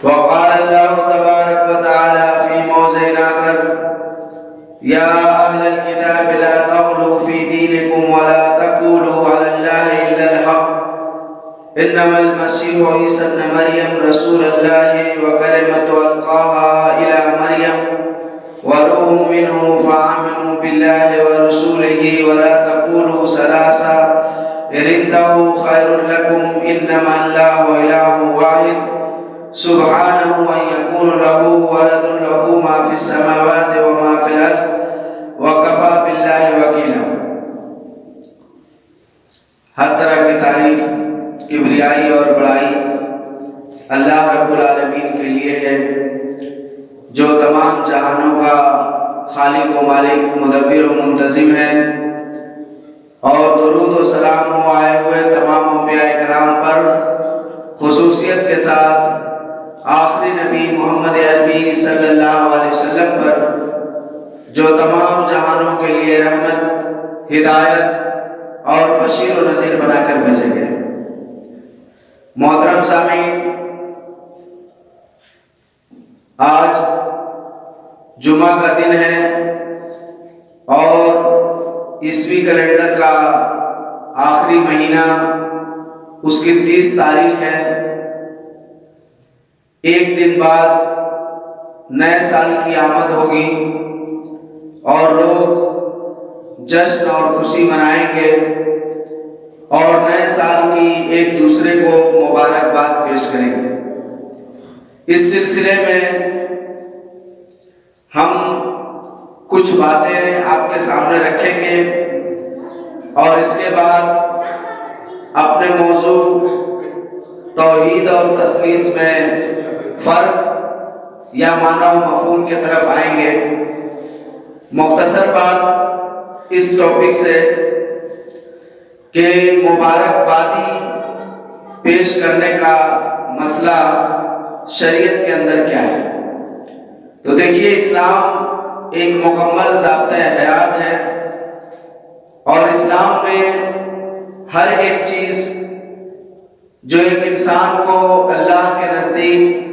وقال الله تبارك وتعالى في موضع آخر: يا أهل الكتاب لا تغلوا في دينكم ولا تقولوا على الله إلا الحق إنما المسيح عيسى ابن مريم رسول الله وكلمة ألقاها إلى مريم وروح منه فآمنوا بالله ورسوله ولا تقولوا ثلاثة انتهوا خير لكم إنما الله إله واحد سبحانه أن يكون له ولد له ما في السماوات وما في الأرض وكفى بالله وكيلا۔ ہر طرح کی تعریف، کبریائی اور بڑائی اللہ رب العالمین کے لیے ہے، جو تمام جہانوں کا خالق و مالک، مدبر و منتظم ہے۔ اور درود و سلام ہو آئے ہوئے تمام انبیاء کرام پر، خصوصیت کے ساتھ آخری نبی محمد عربی صلی اللہ علیہ وسلم پر، جو تمام جہانوں کے لیے رحمت، ہدایت اور بشیر و نذیر بنا کر بھیجے گئے۔ محترم سامعین، آج جمعہ کا دن ہے اور عیسوی کیلنڈر کا آخری مہینہ، اس کی 30 تاریخ ہے۔ ایک دن بعد نئے سال کی آمد ہوگی اور لوگ جشن اور خوشی منائیں گے اور نئے سال کی ایک دوسرے کو مبارکباد پیش کریں گے۔ اس سلسلے میں ہم کچھ باتیں آپ کے سامنے رکھیں گے اور اس کے بعد اپنے موضوع توحید اور تثلیث میں فرق یا معنی و مفہوم کی طرف آئیں گے۔ مختصر بات اس ٹاپک سے کہ مبارکبادی پیش کرنے کا مسئلہ شریعت کے اندر کیا ہے۔ تو دیکھیے، اسلام ایک مکمل ضابطۂ حیات ہے اور اسلام نے ہر ایک چیز جو ایک انسان کو اللہ کے نزدیک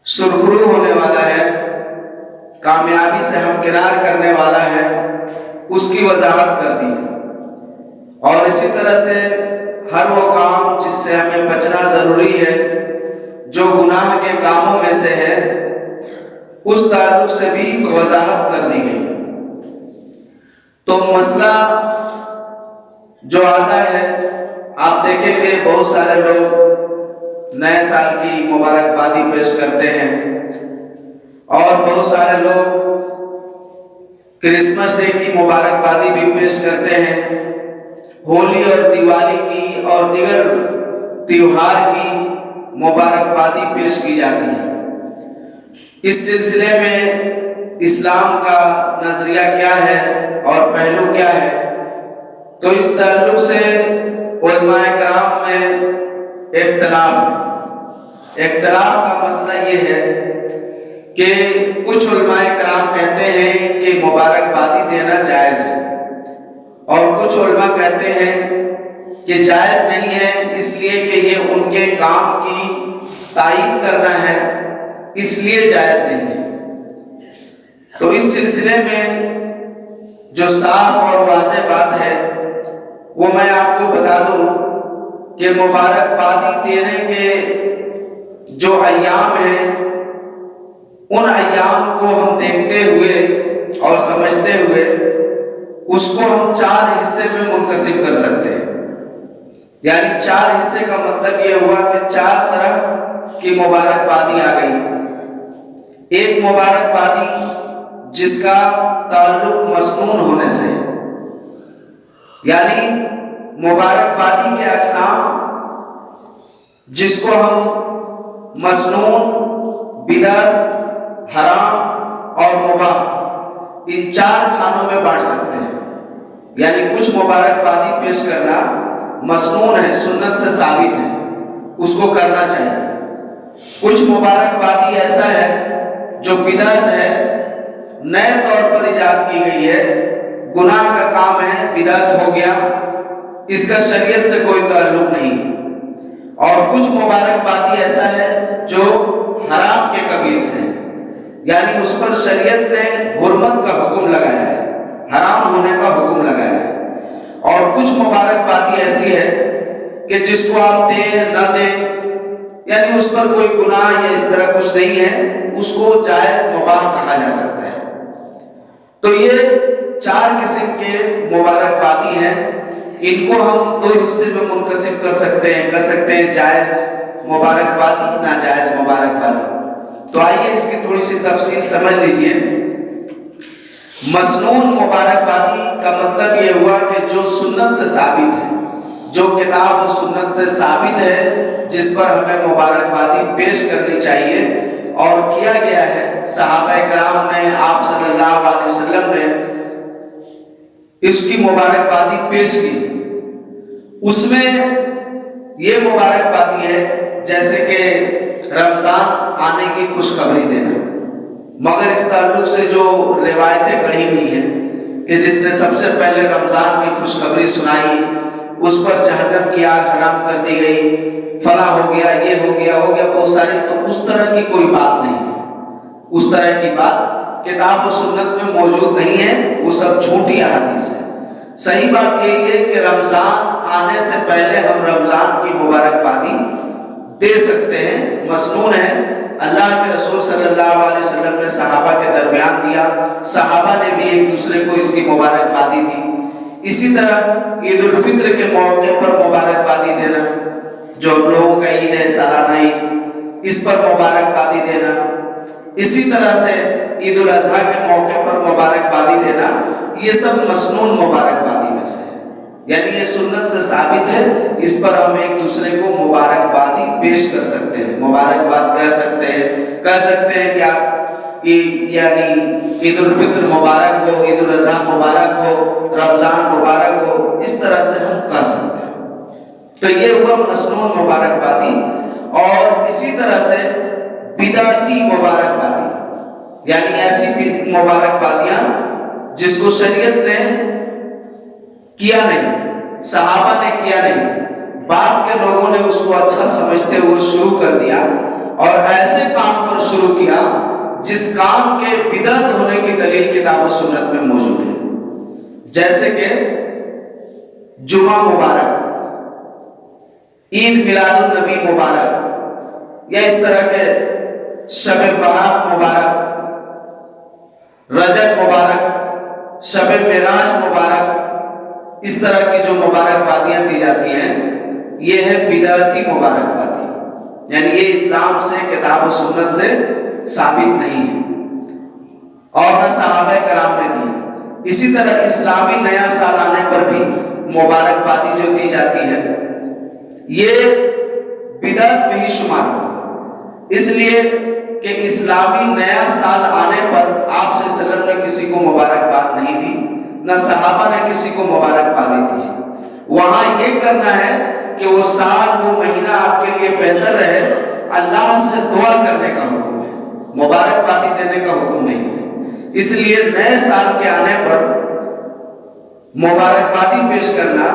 سرخرو ہونے والا ہے، کامیابی سے ہمکنار کرنے والا ہے، اس کی وضاحت کر دی۔ اور اسی طرح سے ہر وہ کام جس سے ہمیں بچنا ضروری ہے، جو گناہ کے کاموں میں سے ہے، اس تعلق سے بھی وضاحت کر دی گئی۔ تو مسئلہ جو آتا ہے، آپ دیکھیں کہ بہت سارے لوگ نئے سال کی مبارکبادی پیش کرتے ہیں اور بہت سارے لوگ کرسمس ڈے کی مبارکبادی بھی پیش کرتے ہیں، ہولی اور دیوالی کی اور دیگر تیوہار کی مبارکبادی پیش کی جاتی ہے۔ اس سلسلے میں اسلام کا نظریہ کیا ہے اور پہلو کیا ہے؟ تو اس تعلق سے علماء کرام میں اختلاف ہے۔ اختلاف کا مسئلہ یہ ہے کہ کچھ علماء کرام کہتے ہیں کہ مبارکبادی دینا جائز ہے اور کچھ علماء کہتے ہیں کہ جائز نہیں ہے، اس لیے کہ یہ ان کے کام کی تائید کرنا ہے، اس لیے جائز نہیں ہے۔ تو اس سلسلے میں جو صاف اور واضح بات ہے وہ میں آپ کو بتا دوں کہ مبارکبادی دینے کے جو ایام ہیں، ان ایام کو ہم دیکھتے ہوئے اور سمجھتے ہوئے اس کو ہم 4 حصے میں منقسم کر سکتے ہیں۔ یعنی 4 حصے کا مطلب یہ ہوا کہ 4 طرح کی مبارکبادی آ گئی۔ ایک مبارکبادی جس کا تعلق مسنون ہونے سے، یعنی مبارکبادی کے اقسام جس کو ہم مسنون، بدعت، حرام اور مباح، ان 4 خانوں میں بانٹ سکتے ہیں۔ یعنی کچھ مبارکبادی پیش کرنا مسنون ہے، سنت سے ثابت ہے، اس کو کرنا چاہیے۔ کچھ مبارکبادی ایسا ہے جو بدعت ہے، نئے طور پر ایجاد کی گئی ہے، گناہ کا کام ہے، بدعت ہو گیا، اس کا شریعت سے کوئی تعلق نہیں۔ اور کچھ مبارکبادی ایسا ہے جو حرام کے قبیل سے ہے، یعنی اس پر شریعت نے حرمت کا حکم لگایا ہے، حرام ہونے کا حکم لگایا ہے۔ اور کچھ مبارکبادی ایسی ہے کہ جس کو آپ دیں نہ دیں، یعنی اس پر کوئی گناہ یا اس طرح کچھ نہیں ہے، اس کو جائز مباح کہا جا سکتا ہے۔ تو یہ 4 قسم کے مبارکبادی ہیں، ان کو ہم 2 حصے میں منقسم کر سکتے ہیں جائز مبارکبادی، ناجائز مبارکبادی۔ تو آئیے اس کی تھوڑی سی تفصیل سمجھ لیجئے۔ مسنون مبارکبادی کا مطلب یہ ہوا کہ جو سنت سے ثابت ہے، جو کتاب و سنت سے ثابت ہے، جس پر ہمیں مبارکبادی پیش کرنی چاہیے اور کیا گیا ہے، صحابہ کرام نے، آپ صلی اللہ علیہ وسلم نے اس کی مبارکبادی پیش کی۔ اس میں یہ مبارکبادی ہے جیسے کہ رمضان آنے کی خوشخبری دینا، مگر اس تعلق سے جو روایتیں پڑھی گئی ہیں کہ جس نے سب سے پہلے رمضان کی خوشخبری سنائی اس پر جہنم کی آگ حرام کر دی گئی، فلاں ہو گیا، یہ ہو گیا بہت ساری، تو اس طرح کی کوئی بات نہیں ہے، اس طرح کی بات کتاب و سنت میں موجود نہیں ہے، وہ سب جھوٹی احادیث ہے۔ صحیح بات یہی ہے کہ رمضان آنے سے پہلے ہم رمضان کی مبارکبادی دے سکتے ہیں، مسنون ہے۔ اللہ کے رسول صلی اللہ علیہ وسلم نے صحابہ کے درمیان دیا، صحابہ نے بھی ایک دوسرے کو اس کی مبارکبادی دی۔ اسی طرح عید الفطر کے موقع پر مبارکبادی دینا، جو ہم لوگوں کا عید ہے، سالانہ عید، اس پر مبارکبادی دینا۔ اسی طرح سے عید الاضحیٰ کے موقع پر مبارکبادی دینا، یہ سب مسنون مبارکبادی میں سے ہے، یعنی یہ سنت سے ثابت ہے، اس پر ہم ایک دوسرے کو مبارکبادی پیش کر سکتے ہیں، مبارکباد کہہ سکتے ہیں کہ آپ یعنی عید الفطر مبارک ہو، عید الاضحیٰ مبارک ہو، رمضان مبارک ہو، اس طرح سے ہم کہہ سکتے ہیں۔ تو یہ ہوا مسنون مبارکبادی۔ اور اسی طرح سے بدعتی مبارکبادی، یعنی ایسی مبارکبادیاں جس کو شریعت نے کیا نہیں، صحابہ نے کیا نہیں، بعد کے لوگوں نے اس کو اچھا سمجھتے ہوئے شروع کر دیا اور ایسے کام پر شروع کیا جس کام کے بدعت ہونے کی دلیل کتاب و سنت میں موجود ہے، جیسے کہ جمعہ مبارک، عید میلاد النبی مبارک، یا اس طرح کے شب برات مبارک، رجب مبارک، شب معراج مبارک، اس طرح کی جو مبارکبادیاں دی جاتی ہیں یہ ہے بدعتی مبارکبادی، یعنی یہ اسلام سے، کتاب و سنت سے ثابت نہیں ہے اور نہ صحابہ کرام نے دی۔ اسی طرح اسلامی نیا سال آنے پر بھی مبارکبادی جو دی جاتی ہے یہ بدعت میں ہی شمار ہے، اس لیے کہ اسلامی نیا سال آنے پر آپ صلی اللہ علیہ وسلم نے کسی کو مبارکباد نہیں دی، نہ صحابہ نے کسی کو مبارکبادی دی۔ وہاں یہ کرنا ہے کہ وہ سال، وہ مہینہ آپ کے لیے بہتر رہے، اللہ سے دعا کرنے کا حکم ہے، مبارکبادی دینے کا حکم نہیں ہے۔ اس لیے نئے سال کے آنے پر مبارکبادی پیش کرنا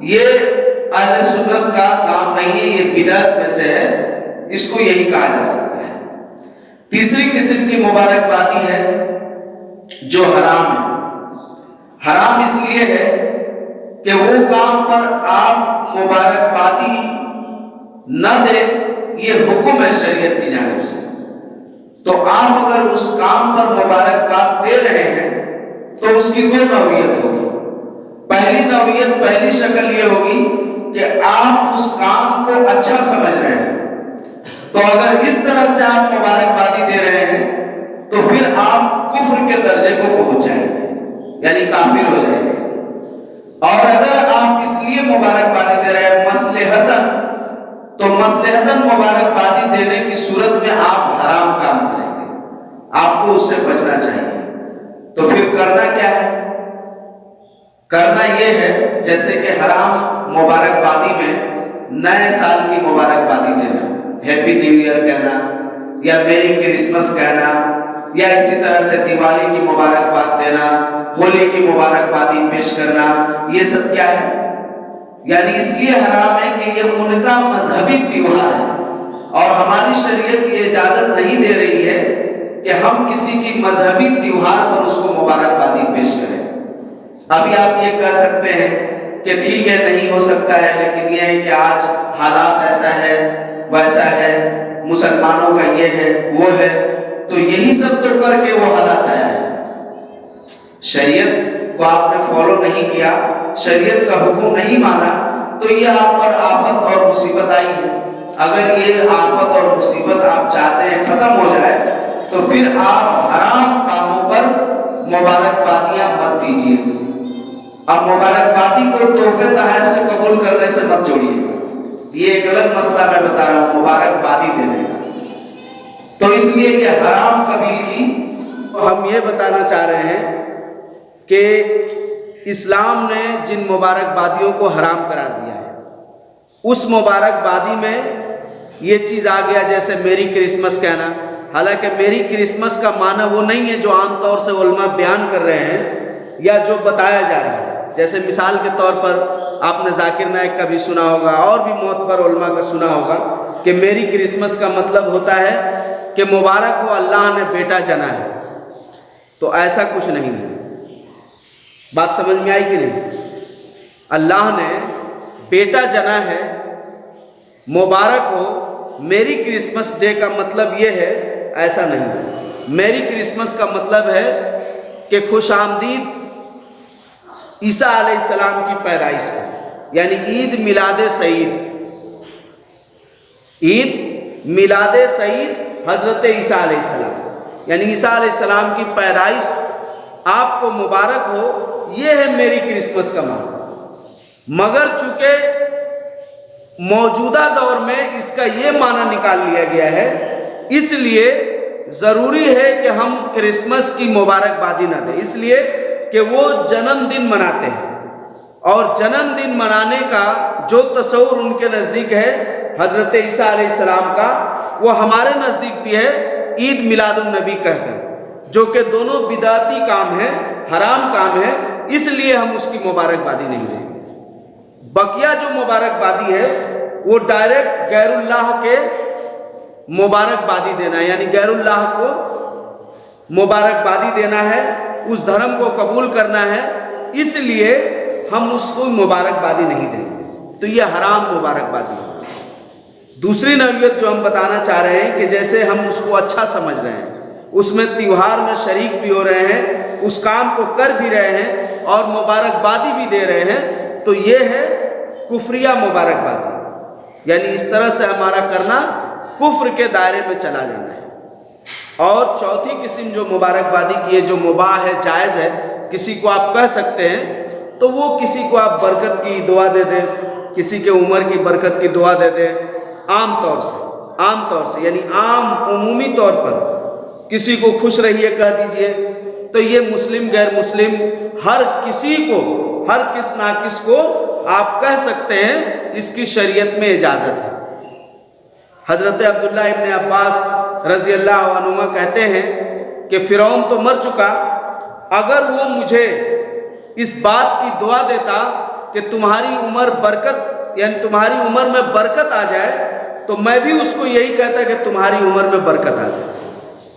یہ اہل سنت کا کام نہیں ہے، یہ بدعت میں سے ہے، اس کو یہی کہا جا سکتا ہے۔ تیسری قسم کی مبارکبادی ہے جو حرام ہے۔ حرام اس لیے ہے کہ وہ کام پر آپ مبارکبادی نہ دیں، یہ حکم ہے شریعت کی جانب سے، تو آپ اگر اس کام پر مبارکباد دے رہے ہیں تو اس کی 2 نوعیت ہوگی۔ پہلی نوعیت، پہلی شکل یہ ہوگی کہ آپ اس کام کو اچھا سمجھ رہے ہیں، تو اگر اس طرح سے آپ مبارکبادی دے رہے ہیں تو پھر آپ کفر کے درجے کو پہنچ جائیں گے، یعنی کافر ہو جائیں گے۔ اور اگر آپ اس لیے مبارکبادی دے رہے ہیں مصلحتاً، تو مصلحتاً مبارکبادی دینے کی صورت میں آپ حرام کام کریں گے، آپ کو اس سے بچنا چاہیے۔ تو پھر کرنا کیا ہے؟ کرنا یہ ہے جیسے کہ حرام مبارکبادی میں نئے سال کی مبارکبادی دینا، ہیپی نیو ایئر کہنا یا میری کرسمس کہنا، یا اسی طرح سے دیوالی کی مبارکباد دینا، ہولی کی مبارکبادی پیش کرنا، یہ سب کیا ہے؟ یعنی اس لیے حرام ہے کہ یہ ان کا مذہبی تیوہار ہے، اور ہماری شریعت یہ اجازت نہیں دے رہی ہے کہ ہم کسی کی مذہبی تیوہار پر اس کو مبارکبادی پیش کریں۔ ابھی آپ یہ کہہ سکتے ہیں کہ ٹھیک ہے نہیں ہو سکتا ہے، لیکن یہ ہے کہ آج حالات ایسا ہے ویسا ہے، مسلمانوں کا یہ ہے وہ ہے، تو یہی سب تو کر کے وہ حالات آیا ہے۔ شریعت کو آپ نے فالو نہیں کیا، شریعت کا حکم نہیں مانا، تو یہ آپ پر آفت اور مصیبت آئی ہے۔ اگر یہ آفت اور مصیبت آپ چاہتے ہیں ختم ہو جائے تو پھر آپ حرام کاموں پر مبارکبادیاں مت دیجیے۔ اب مبارکبادی کو تحفے تحائف سے قبول کرنے سے مت جوڑیے، یہ ایک الگ مسئلہ میں بتا رہا ہوں مبارکبادی دینے کا۔ تو اس لیے یہ حرام قبیل کی ہم یہ بتانا چاہ رہے ہیں کہ اسلام نے جن مبارکبادیوں کو حرام قرار دیا ہے، اس مبارکبادی میں یہ چیز آ گیا جیسے میری کرسمس کہنا۔ حالانکہ میری کرسمس کا معنی وہ نہیں ہے جو عام طور سے علماء بیان کر رہے ہیں یا جو بتایا جا رہا ہے۔ جیسے مثال کے طور پر آپ نے ذاکر نائک کا بھی سنا ہوگا، اور بھی معتبر علماء کا سنا ہوگا کہ میری کرسمس کا مطلب ہوتا ہے کہ مبارک ہو اللہ نے بیٹا جنا ہے۔ تو ایسا کچھ نہیں ہے، بات سمجھ میں آئی کہ نہیں؟ اللہ نے بیٹا جنا ہے، مبارک ہو میری کرسمس ڈے کا مطلب یہ ہے، ایسا نہیں۔ میری کرسمس کا مطلب ہے کہ خوش آمدید عیسیٰ علیہ السلام کی پیدائش پر، یعنی عید میلاد سعید، عید میلاد سعید حضرت عیسیٰ علیہ السلام، یعنی عیسیٰ علیہ السلام کی پیدائش آپ کو مبارک ہو، یہ ہے میری کرسمس کا معنی۔ مگر چونکہ موجودہ دور میں اس کا یہ معنی نکال لیا گیا ہے، اس لیے ضروری ہے کہ ہم کرسمس کی مبارکبادی نہ دیں، اس لیے کہ وہ جنم دن مناتے ہیں، اور جنم دن منانے کا جو تصور ان کے نزدیک ہے حضرت عیسیٰ علیہ السلام کا، وہ ہمارے نزدیک بھی ہے عید میلاد النبی کہہ کر، جو کہ دونوں بدعتی کام ہیں، حرام کام ہے، اس لیے ہم اس کی مبارکبادی نہیں دیں گے۔ بقیہ جو مبارکبادی ہے وہ ڈائریکٹ غیر اللہ کے مبارکبادی دینا ہے، یعنی غیر اللہ کو مبارکبادی دینا ہے، اس دھرم کو قبول کرنا ہے، اس لیے ہم اس کو مبارکبادی نہیں دیں گے، تو یہ حرام مبارکبادی ہے۔ دوسری نوعیت جو ہم بتانا چاہ رہے ہیں کہ جیسے ہم اس کو اچھا سمجھ رہے ہیں، اس میں تیوہار میں شریک بھی ہو رہے ہیں، اس کام کو کر بھی رہے ہیں اور مبارکبادی بھی دے رہے ہیں، تو یہ ہے کفریہ مبارکبادی، یعنی اس طرح سے ہمارا کرنا کفر کے دائرے میں چلا جانا ہے۔ اور چوتھی قسم جو مبارکبادی کی ہے، جو مباح ہے، جائز ہے، کسی کو آپ کہہ سکتے ہیں، تو وہ کسی کو آپ برکت کی دعا دے دیں، کسی کے عمر کی برکت کی دعا دے دیں، عام طور سے یعنی عام عمومی طور پر کسی کو خوش رہیے کہہ دیجئے، تو یہ مسلم غیر مسلم ہر کسی کو، ہر کس ناقص کو آپ کہہ سکتے ہیں، اس کی شریعت میں اجازت ہے۔ حضرت عبداللہ ابن عباس رضی اللہ عنہما کہتے ہیں کہ فرعون تو مر چکا، اگر وہ مجھے اس بات کی دعا دیتا کہ تمہاری عمر برکت، یعنی تمہاری عمر میں برکت آ جائے، تو میں بھی اس کو یہی کہتا کہ تمہاری عمر میں برکت آ جائے۔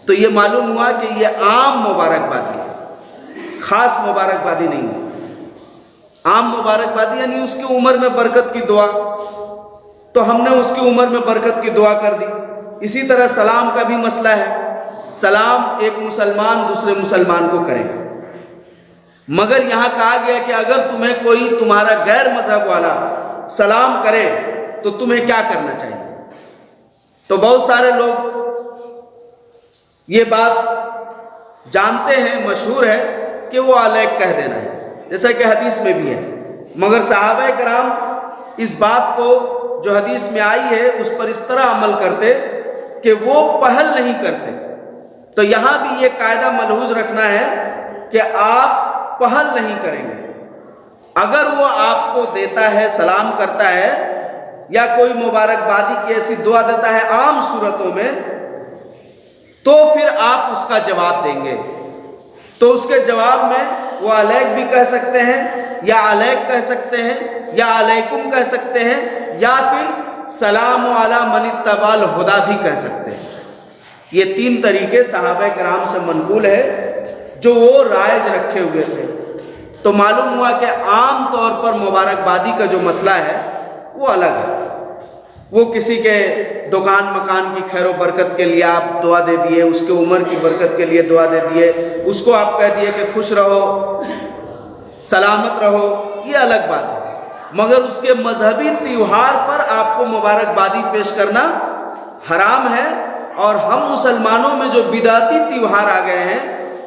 تو یہ معلوم ہوا کہ یہ عام مبارکبادی ہے، خاص مبارکبادی نہیں ہے۔ عام مبارکبادی یعنی اس کی عمر میں برکت کی دعا، تو ہم نے اس کی عمر میں برکت کی دعا کر دی۔ اسی طرح سلام کا بھی مسئلہ ہے، سلام ایک مسلمان دوسرے مسلمان کو کرے، مگر یہاں کہا گیا کہ اگر تمہیں کوئی تمہارا غیر مذہب والا سلام کرے تو تمہیں کیا کرنا چاہیے؟ تو بہت سارے لوگ یہ بات جانتے ہیں، مشہور ہے کہ وہ علیک کہہ دینا ہے، جیسا کہ حدیث میں بھی ہے، مگر صحابہ کرام اس بات کو جو حدیث میں آئی ہے اس پر اس طرح عمل کرتے کہ وہ پہل نہیں کرتے۔ تو یہاں بھی یہ قاعدہ ملحوظ رکھنا ہے کہ آپ پہل نہیں کریں گے۔ اگر وہ آپ کو دیتا ہے، سلام کرتا ہے یا کوئی مبارکبادی کی ایسی دعا دیتا ہے عام صورتوں میں، تو پھر آپ اس کا جواب دیں گے۔ تو اس کے جواب میں وہ علیک بھی کہہ سکتے ہیں، یا علیک کہہ سکتے ہیں، یا علیکم کہہ سکتے ہیں، یا پھر سلام علی من اتبع الہدی بھی کہہ سکتے ہیں۔ یہ 3 طریقے صحابہ کرام سے منقول ہے جو وہ رائج رکھے ہوئے تھے۔ تو معلوم ہوا کہ عام طور پر مبارکبادی کا جو مسئلہ ہے وہ الگ ہے۔ وہ کسی کے دکان مکان کی خیر و برکت کے لیے آپ دعا دے دیے، اس کے عمر کی برکت کے لیے دعا دے دیے، اس کو آپ کہہ دیے کہ خوش رہو، سلامت رہو، یہ الگ بات ہے۔ مگر اس کے مذہبی تیوہار پر آپ کو مبارکبادی پیش کرنا حرام ہے، اور ہم مسلمانوں میں جو بدعتی تیوہار آ گئے ہیں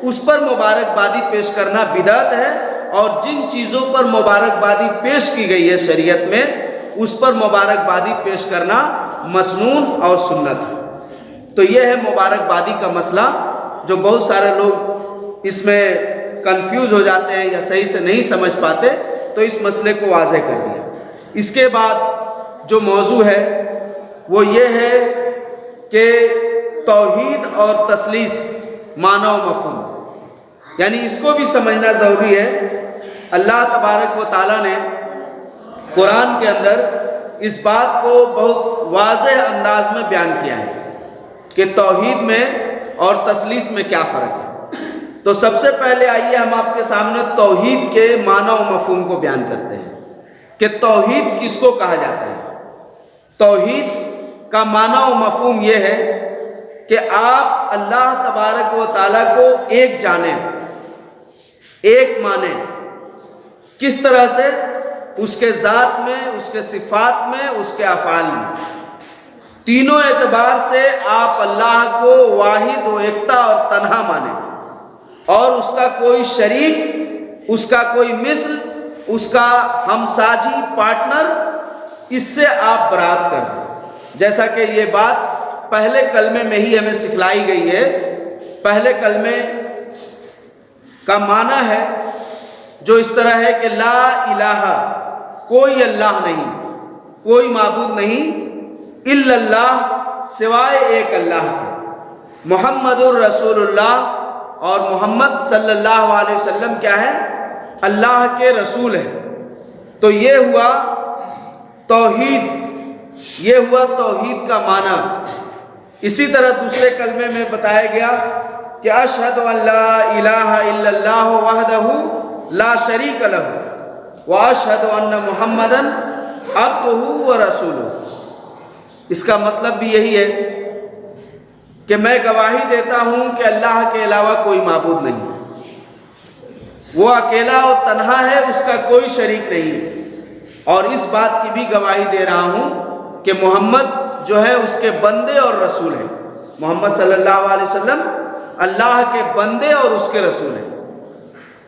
اس پر مبارکبادی پیش کرنا بدعت ہے، اور جن چیزوں پر مبارکبادی پیش کی گئی ہے شریعت میں اس پر مبارکبادی پیش کرنا مسنون اور سنت ہے۔ تو یہ ہے مبارکبادی کا مسئلہ، جو بہت سارے لوگ اس میں کنفیوز ہو جاتے ہیں یا صحیح سے نہیں سمجھ پاتے، تو اس مسئلے کو واضح کر دیا۔ اس کے بعد جو موضوع ہے وہ یہ ہے کہ توحید اور تثلیث معنی و مفہوم، یعنی اس کو بھی سمجھنا ضروری ہے۔ اللہ تبارک و تعالیٰ نے قرآن کے اندر اس بات کو بہت واضح انداز میں بیان کیا ہے کہ توحید میں اور تثلیث میں کیا فرق ہے۔ تو سب سے پہلے آئیے ہم آپ کے سامنے توحید کے معنی و مفہوم کو بیان کرتے ہیں کہ توحید کس کو کہا جاتا ہے۔ توحید کا معنی و مفہوم یہ ہے کہ آپ اللہ تبارک و تعالیٰ کو ایک جانیں، ایک مانیں۔ کس طرح سے؟ اس کے ذات میں، اس کے صفات میں، اس کے افعال میں، تینوں اعتبار سے آپ اللہ کو واحد و یکتا اور تنہا مانیں، اور اس کا کوئی شریک، اس کا کوئی مثل، اس کا ہمساجی پارٹنر، اس سے آپ برات کر دیں۔ جیسا کہ یہ بات پہلے کلمے میں ہی ہمیں سکھلائی گئی ہے۔ پہلے کلمے کا معنی ہے جو اس طرح ہے کہ لا الہ، کوئی اللہ نہیں، کوئی معبود نہیں، الا اللہ، سوائے ایک اللہ کے، محمد الرسول اللہ، اور محمد صلی اللہ علیہ وسلم کیا ہے؟ اللہ کے رسول ہے۔ تو یہ ہوا توحید، یہ ہوا توحید کا معنی۔ اسی طرح دوسرے کلمے میں بتایا گیا کہ اشہد ان لا الہ الا اللہ وحدہ لا شریک لہ واشہد ان محمدً عبدہ ورسولہ۔ اس کا مطلب بھی یہی ہے کہ میں گواہی دیتا ہوں کہ اللہ کے علاوہ کوئی معبود نہیں، وہ اکیلا اور تنہا ہے، اس کا کوئی شریک نہیں، اور اس بات کی بھی گواہی دے رہا ہوں کہ محمد جو ہے اس کے بندے اور رسول ہیں۔ محمد صلی اللہ علیہ وسلم اللہ کے بندے اور اس کے رسول ہیں۔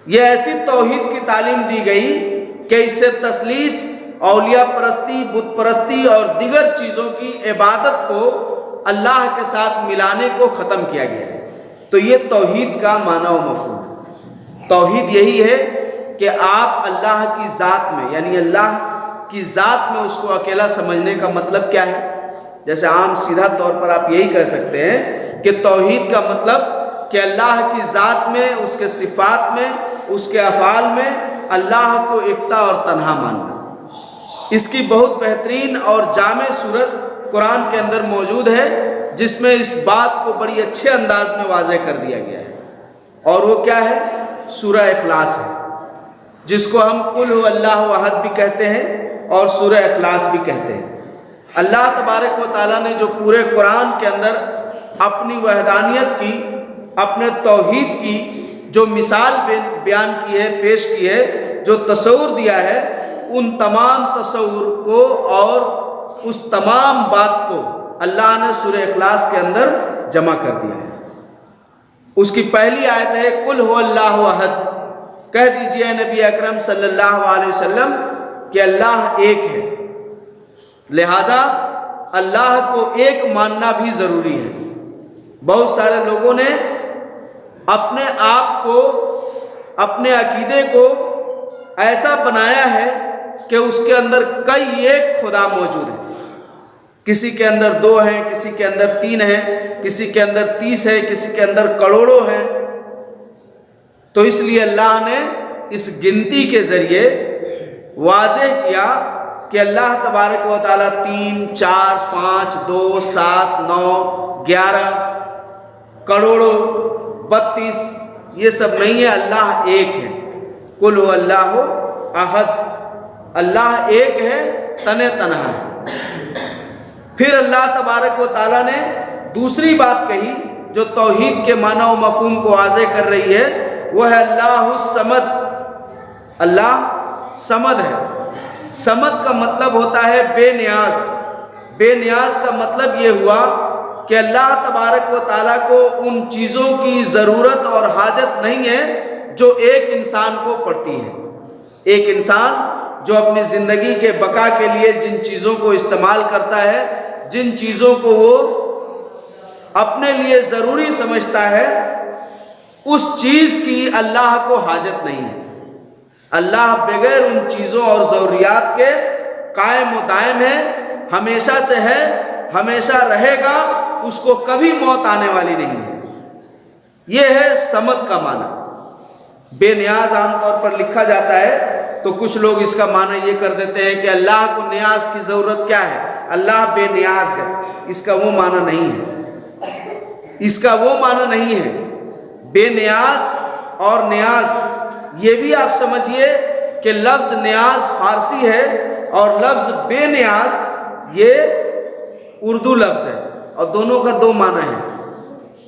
یہ ایسی توحید کی تعلیم دی گئی کہ اس سے تثلیث، اولیاء پرستی، بت پرستی اور دیگر چیزوں کی عبادت کو اللہ کے ساتھ ملانے کو ختم کیا گیا ہے۔ تو یہ توحید کا معنی و مفہوم ہے۔ توحید یہی ہے کہ آپ اللہ کی ذات میں، یعنی اللہ کی ذات میں اس کو اکیلا سمجھنے کا مطلب کیا ہے؟ جیسے عام سیدھا طور پر آپ یہی کہہ سکتے ہیں کہ توحید کا مطلب کہ اللہ کی ذات میں، اس کے صفات میں، اس کے افعال میں اللہ کو یکتا اور تنہا ماننا۔ اس کی بہت بہترین اور جامع صورت قرآن کے اندر موجود ہے، جس میں اس بات کو بڑی اچھے انداز میں واضح کر دیا گیا ہے، اور وہ کیا ہے؟ سورہ اخلاص ہے، جس کو ہم قل هو اللہ احد بھی کہتے ہیں اور سورہ اخلاص بھی کہتے ہیں۔ اللہ تبارک و تعالیٰ نے جو پورے قرآن کے اندر اپنی وحدانیت کی، اپنے توحید کی جو مثال بیان کی ہے، پیش کی ہے، جو تصور دیا ہے، ان تمام تصور کو اور اس تمام بات کو اللہ نے سورہ اخلاص کے اندر جمع کر دیا ہے۔ اس کی پہلی آیت ہے قل هو اللہ احد، کہہ دیجئے نبی اکرم صلی اللہ علیہ وسلم کہ اللہ ایک ہے، لہذا اللہ کو ایک ماننا بھی ضروری ہے۔ بہت سارے لوگوں نے اپنے آپ کو، اپنے عقیدے کو ایسا بنایا ہے کہ اس کے اندر کئی ایک خدا موجود ہے۔ کسی کے اندر 2 ہیں، کسی کے اندر 3 ہیں، کسی کے اندر 30 ہے، کسی کے اندر کروڑوں ہیں۔ تو اس لیے اللہ نے اس گنتی کے ذریعے واضح کیا کہ اللہ تبارک و تعالیٰ 3 4 5 2 7 9 11 کروڑوں 32 یہ سب نہیں ہے، اللہ ایک ہے۔ قل هو اللہ احد، اللہ ایک ہے، تنہا ہے۔ پھر اللہ تبارک و تعالیٰ نے دوسری بات کہی جو توحید کے معنی و مفہوم کو واضح کر رہی ہے، وہ ہے اللہ الصمد۔ اللہ صمد ہے۔ صمد کا مطلب ہوتا ہے بے نیاز۔ بے نیاز کا مطلب یہ ہوا کہ اللہ تبارک و تعالیٰ کو ان چیزوں کی ضرورت اور حاجت نہیں ہے جو ایک انسان کو پڑتی ہے۔ ایک انسان جو اپنی زندگی کے بقا کے لیے جن چیزوں کو استعمال کرتا ہے، جن چیزوں کو وہ اپنے لیے ضروری سمجھتا ہے، اس چیز کی اللہ کو حاجت نہیں ہے۔ اللہ بغیر ان چیزوں اور ضروریات کے قائم و دائم ہے، ہمیشہ سے ہے، ہمیشہ رہے گا، اس کو کبھی موت آنے والی نہیں ہے۔ یہ ہے صمد کا معنی۔ بے نیاز عام طور پر لکھا جاتا ہے تو کچھ لوگ اس کا معنی یہ کر دیتے ہیں کہ اللہ کو نیاز کی ضرورت کیا ہے، اللہ بے نیاز ہے۔ اس کا وہ معنی نہیں ہے، اس کا وہ معنی نہیں ہے۔ بے نیاز اور نیاز یہ بھی آپ سمجھیے کہ لفظ نیاز فارسی ہے اور لفظ بے نیاز یہ اردو لفظ ہے، اور دونوں کا دو معنی ہے۔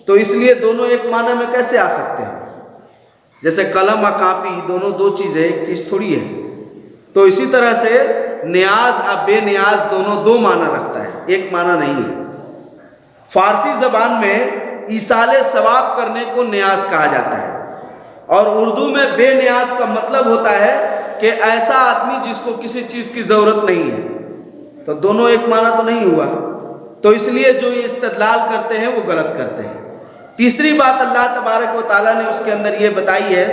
تو اس لیے دونوں ایک معنی میں کیسے آ سکتے ہیں؟ جیسے قلم اور کاپی دونوں دو چیزیں، ایک چیز تھوڑی ہے۔ تو اسی طرح سے نیاز اور بے نیاز دونوں دو معنی رکھتا ہے، ایک معنی نہیں ہے۔ فارسی زبان میں ایصال ثواب کرنے کو نیاز کہا جاتا ہے، اور اردو میں بے نیاز کا مطلب ہوتا ہے کہ ایسا آدمی جس کو کسی چیز کی ضرورت نہیں ہے۔ تو دونوں ایک معنی تو نہیں ہوا، تو اس لیے جو یہ استدلال کرتے ہیں وہ غلط کرتے ہیں۔ تیسری بات اللہ تبارک و تعالیٰ نے اس کے اندر یہ بتائی ہے،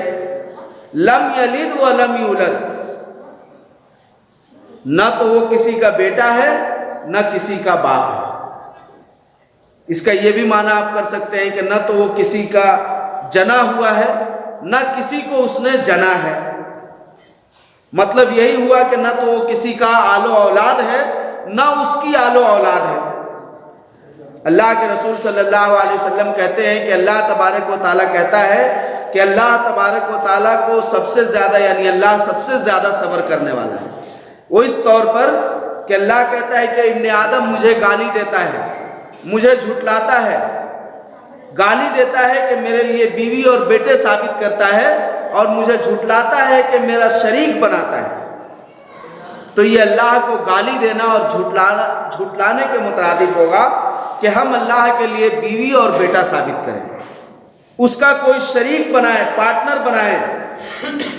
لم یلد ولم یولد، نہ تو وہ کسی کا بیٹا ہے نہ کسی کا باپ ہے۔ اس کا یہ بھی معنی آپ کر سکتے ہیں کہ نہ تو وہ کسی کا جنا ہوا ہے نہ کسی کو اس نے جنا ہے۔ مطلب یہی ہوا کہ نہ تو وہ کسی کا آل و اولاد ہے نہ اس کی آل و اولاد ہے۔ اللہ کے رسول صلی اللہ علیہ وسلم کہتے ہیں کہ اللہ تبارک و تعالیٰ کہتا ہے کہ اللہ تبارک و تعالیٰ کو سب سے زیادہ، یعنی اللہ سب سے زیادہ صبر کرنے والا ہے۔ وہ اس طور پر کہ اللہ کہتا ہے کہ ابن آدم مجھے گالی دیتا ہے، مجھے جھٹلاتا ہے، گالی دیتا ہے کہ میرے لیے بیوی اور بیٹے ثابت کرتا ہے، اور مجھے جھٹلاتا ہے کہ میرا شریک بناتا ہے۔ تو یہ اللہ کو گالی دینا اور جھٹلانے کے مترادف ہوگا کہ ہم اللہ کے لیے بیوی اور بیٹا ثابت کریں، اس کا کوئی شریک بنائیں، پارٹنر بنائیں۔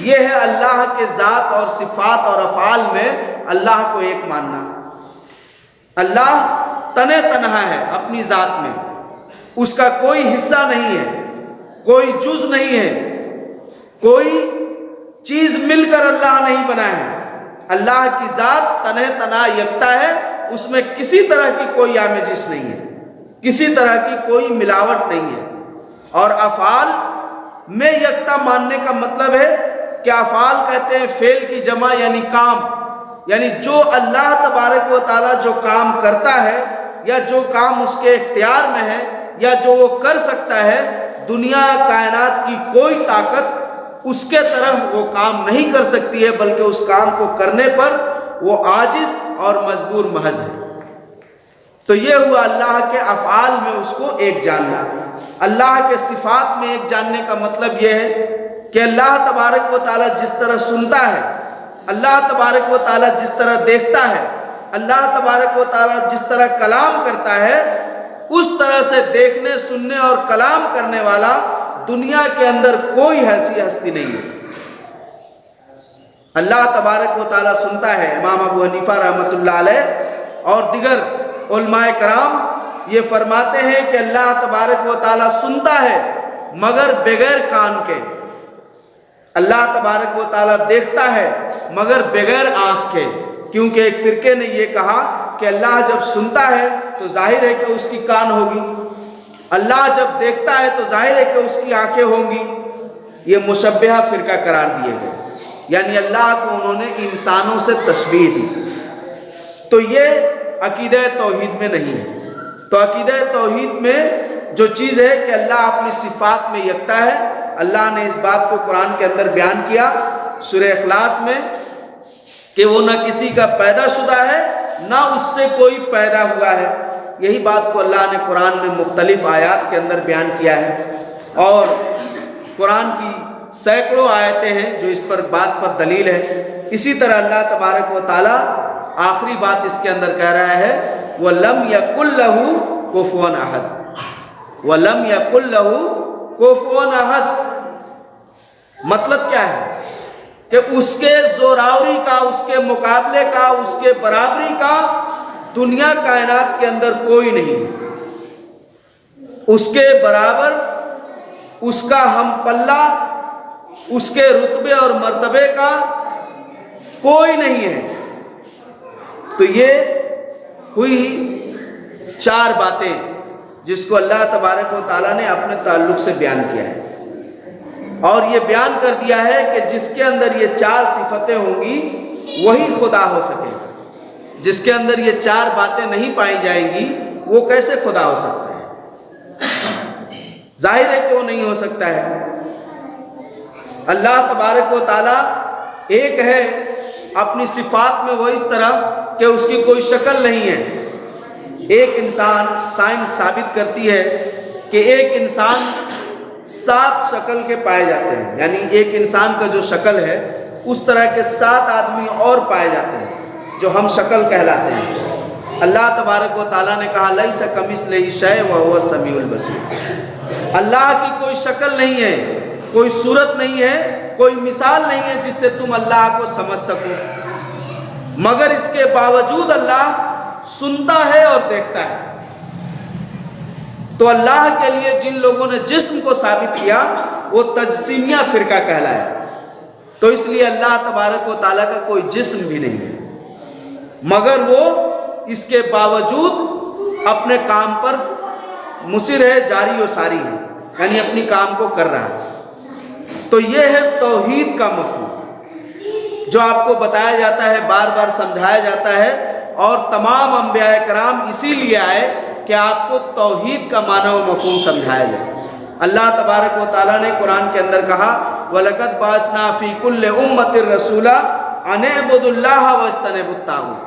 یہ ہے اللہ کے ذات اور صفات اور افعال میں اللہ کو ایک ماننا۔ اللہ تنہا ہے اپنی ذات میں، اس کا کوئی حصہ نہیں ہے، کوئی جز نہیں ہے، کوئی چیز مل کر اللہ نہیں بنا ہے۔ اللہ کی ذات تنہا یکتا ہے، اس میں کسی طرح کی کوئی آمیزش نہیں ہے، کسی طرح کی کوئی ملاوٹ نہیں ہے۔ اور افعال میں یکتا ماننے کا مطلب ہے کہ افعال کہتے ہیں فعل کی جمع، یعنی کام، یعنی جو اللہ تبارک و تعالیٰ جو کام کرتا ہے یا جو کام اس کے اختیار میں ہے یا جو وہ کر سکتا ہے، دنیا کائنات کی کوئی طاقت اس کے طرح وہ کام نہیں کر سکتی ہے، بلکہ اس کام کو کرنے پر وہ عاجز اور مجبور محض ہے۔ تو یہ ہوا اللہ کے افعال میں اس کو ایک جاننا۔ اللہ کے صفات میں ایک جاننے کا مطلب یہ ہے کہ اللہ تبارک و تعالیٰ جس طرح سنتا ہے، اللہ تبارک و تعالیٰ جس طرح دیکھتا ہے، اللہ تبارک و تعالیٰ جس طرح کلام کرتا ہے، اس طرح سے دیکھنے، سننے اور کلام کرنے والا دنیا کے اندر کوئی ایسی ہستی نہیں ہے۔ اللہ تبارک و تعالیٰ سنتا ہے۔ امام ابو حنیفہ رحمۃ اللہ علیہ اور دیگر علماء کرام یہ فرماتے ہیں کہ اللہ تبارک و تعالیٰ سنتا ہے مگر بغیر کان کے، اللہ تبارک و تعالیٰ دیکھتا ہے مگر بغیر آنکھ کے، کیونکہ ایک فرقے نے یہ کہا کہ اللہ جب سنتا ہے تو ظاہر ہے کہ اس کی کان ہوگی، اللہ جب دیکھتا ہے تو ظاہر ہے کہ اس کی آنکھیں ہوں گی۔ یہ مشبہہ فرقہ قرار دیے گئے، یعنی اللہ کو انہوں نے انسانوں سے تشبیہ دی۔ تو یہ عقیدہ توحید میں نہیں ہے۔ تو عقیدہ توحید میں جو چیز ہے کہ اللہ اپنی صفات میں یکتا ہے، اللہ نے اس بات کو قرآن کے اندر بیان کیا سورہ اخلاص میں کہ وہ نہ کسی کا پیدا شدہ ہے نہ اس سے کوئی پیدا ہوا ہے۔ یہی بات کو اللہ نے قرآن میں مختلف آیات کے اندر بیان کیا ہے، اور قرآن کی سینکڑوں آیتیں ہیں جو اس بات پر دلیل ہے۔ اسی طرح اللہ تبارک و تعالیٰ آخری بات اس کے اندر کہہ رہا ہے وَلَمْ يَكُنْ لَهُ كُفُوًا أَحَدٌ، وَلَمْ يَكُنْ لَهُ كُفُوًا أَحَدٌ مطلب کیا ہے کہ اس کے زوراوری کا، اس کے مقابلے کا، اس کے برابری کا دنیا کائنات کے اندر کوئی نہیں، اس کے برابر، اس کا ہم پلہ، اس کے رتبے اور مرتبے کا کوئی نہیں ہے۔ تو یہ ہوئی چار باتیں جس کو اللہ تبارک و تعالیٰ نے اپنے تعلق سے بیان کیا ہے، اور یہ بیان کر دیا ہے کہ جس کے اندر یہ چار صفتیں ہوں گی وہی خدا ہو سکے گا۔ جس کے اندر یہ چار باتیں نہیں پائی جائیں گی وہ کیسے خدا ہو سکتا ہے؟ ظاہر ہے کہ وہ نہیں ہو سکتا ہے۔ اللہ تبارک و تعالیٰ ایک ہے، اپنی صفات میں وہ اس طرح کہ اس کی کوئی شکل نہیں ہے۔ ایک انسان، سائنس ثابت کرتی ہے کہ ایک انسان 7 شکل کے پائے جاتے ہیں، یعنی ایک انسان کا جو شکل ہے اس طرح کے 7 آدمی اور پائے جاتے ہیں جو ہم شکل کہلاتے ہیں۔ اللہ تبارک و تعالیٰ نے کہا لیس کمثلہ شیء وہو السمیع البصیر، اللہ کی کوئی شکل نہیں ہے، کوئی صورت نہیں ہے، کوئی مثال نہیں ہے جس سے تم اللہ کو سمجھ سکو، مگر اس کے باوجود اللہ سنتا ہے اور دیکھتا ہے۔ تو اللہ کے لیے جن لوگوں نے جسم کو ثابت کیا وہ تجسیمیہ فرقہ کہلایا۔ تو اس لیے اللہ تبارک و تعالیٰ کا کوئی جسم بھی نہیں ہے، مگر وہ اس کے باوجود اپنے کام پر مصر ہے، جاری و ساری ہے، یعنی اپنی کام کو کر رہا ہے۔ تو یہ ہے توحید کا مفہوم جو آپ کو بتایا جاتا ہے، بار بار سمجھایا جاتا ہے، اور تمام انبیاء کرام اسی لیے آئے کہ آپ کو توحید کا معنی و مفہوم سمجھایا جائے۔ اللہ تبارک و تعالیٰ نے قرآن کے اندر کہا وَلَقَدْ بَعَثْنَا فِي كُلِّ أُمَّةٍ رَسُولًا أَنِ اعْبُدُوا اللَّهَ وَاجْتَنِبُوا الطَّاغُوتَ،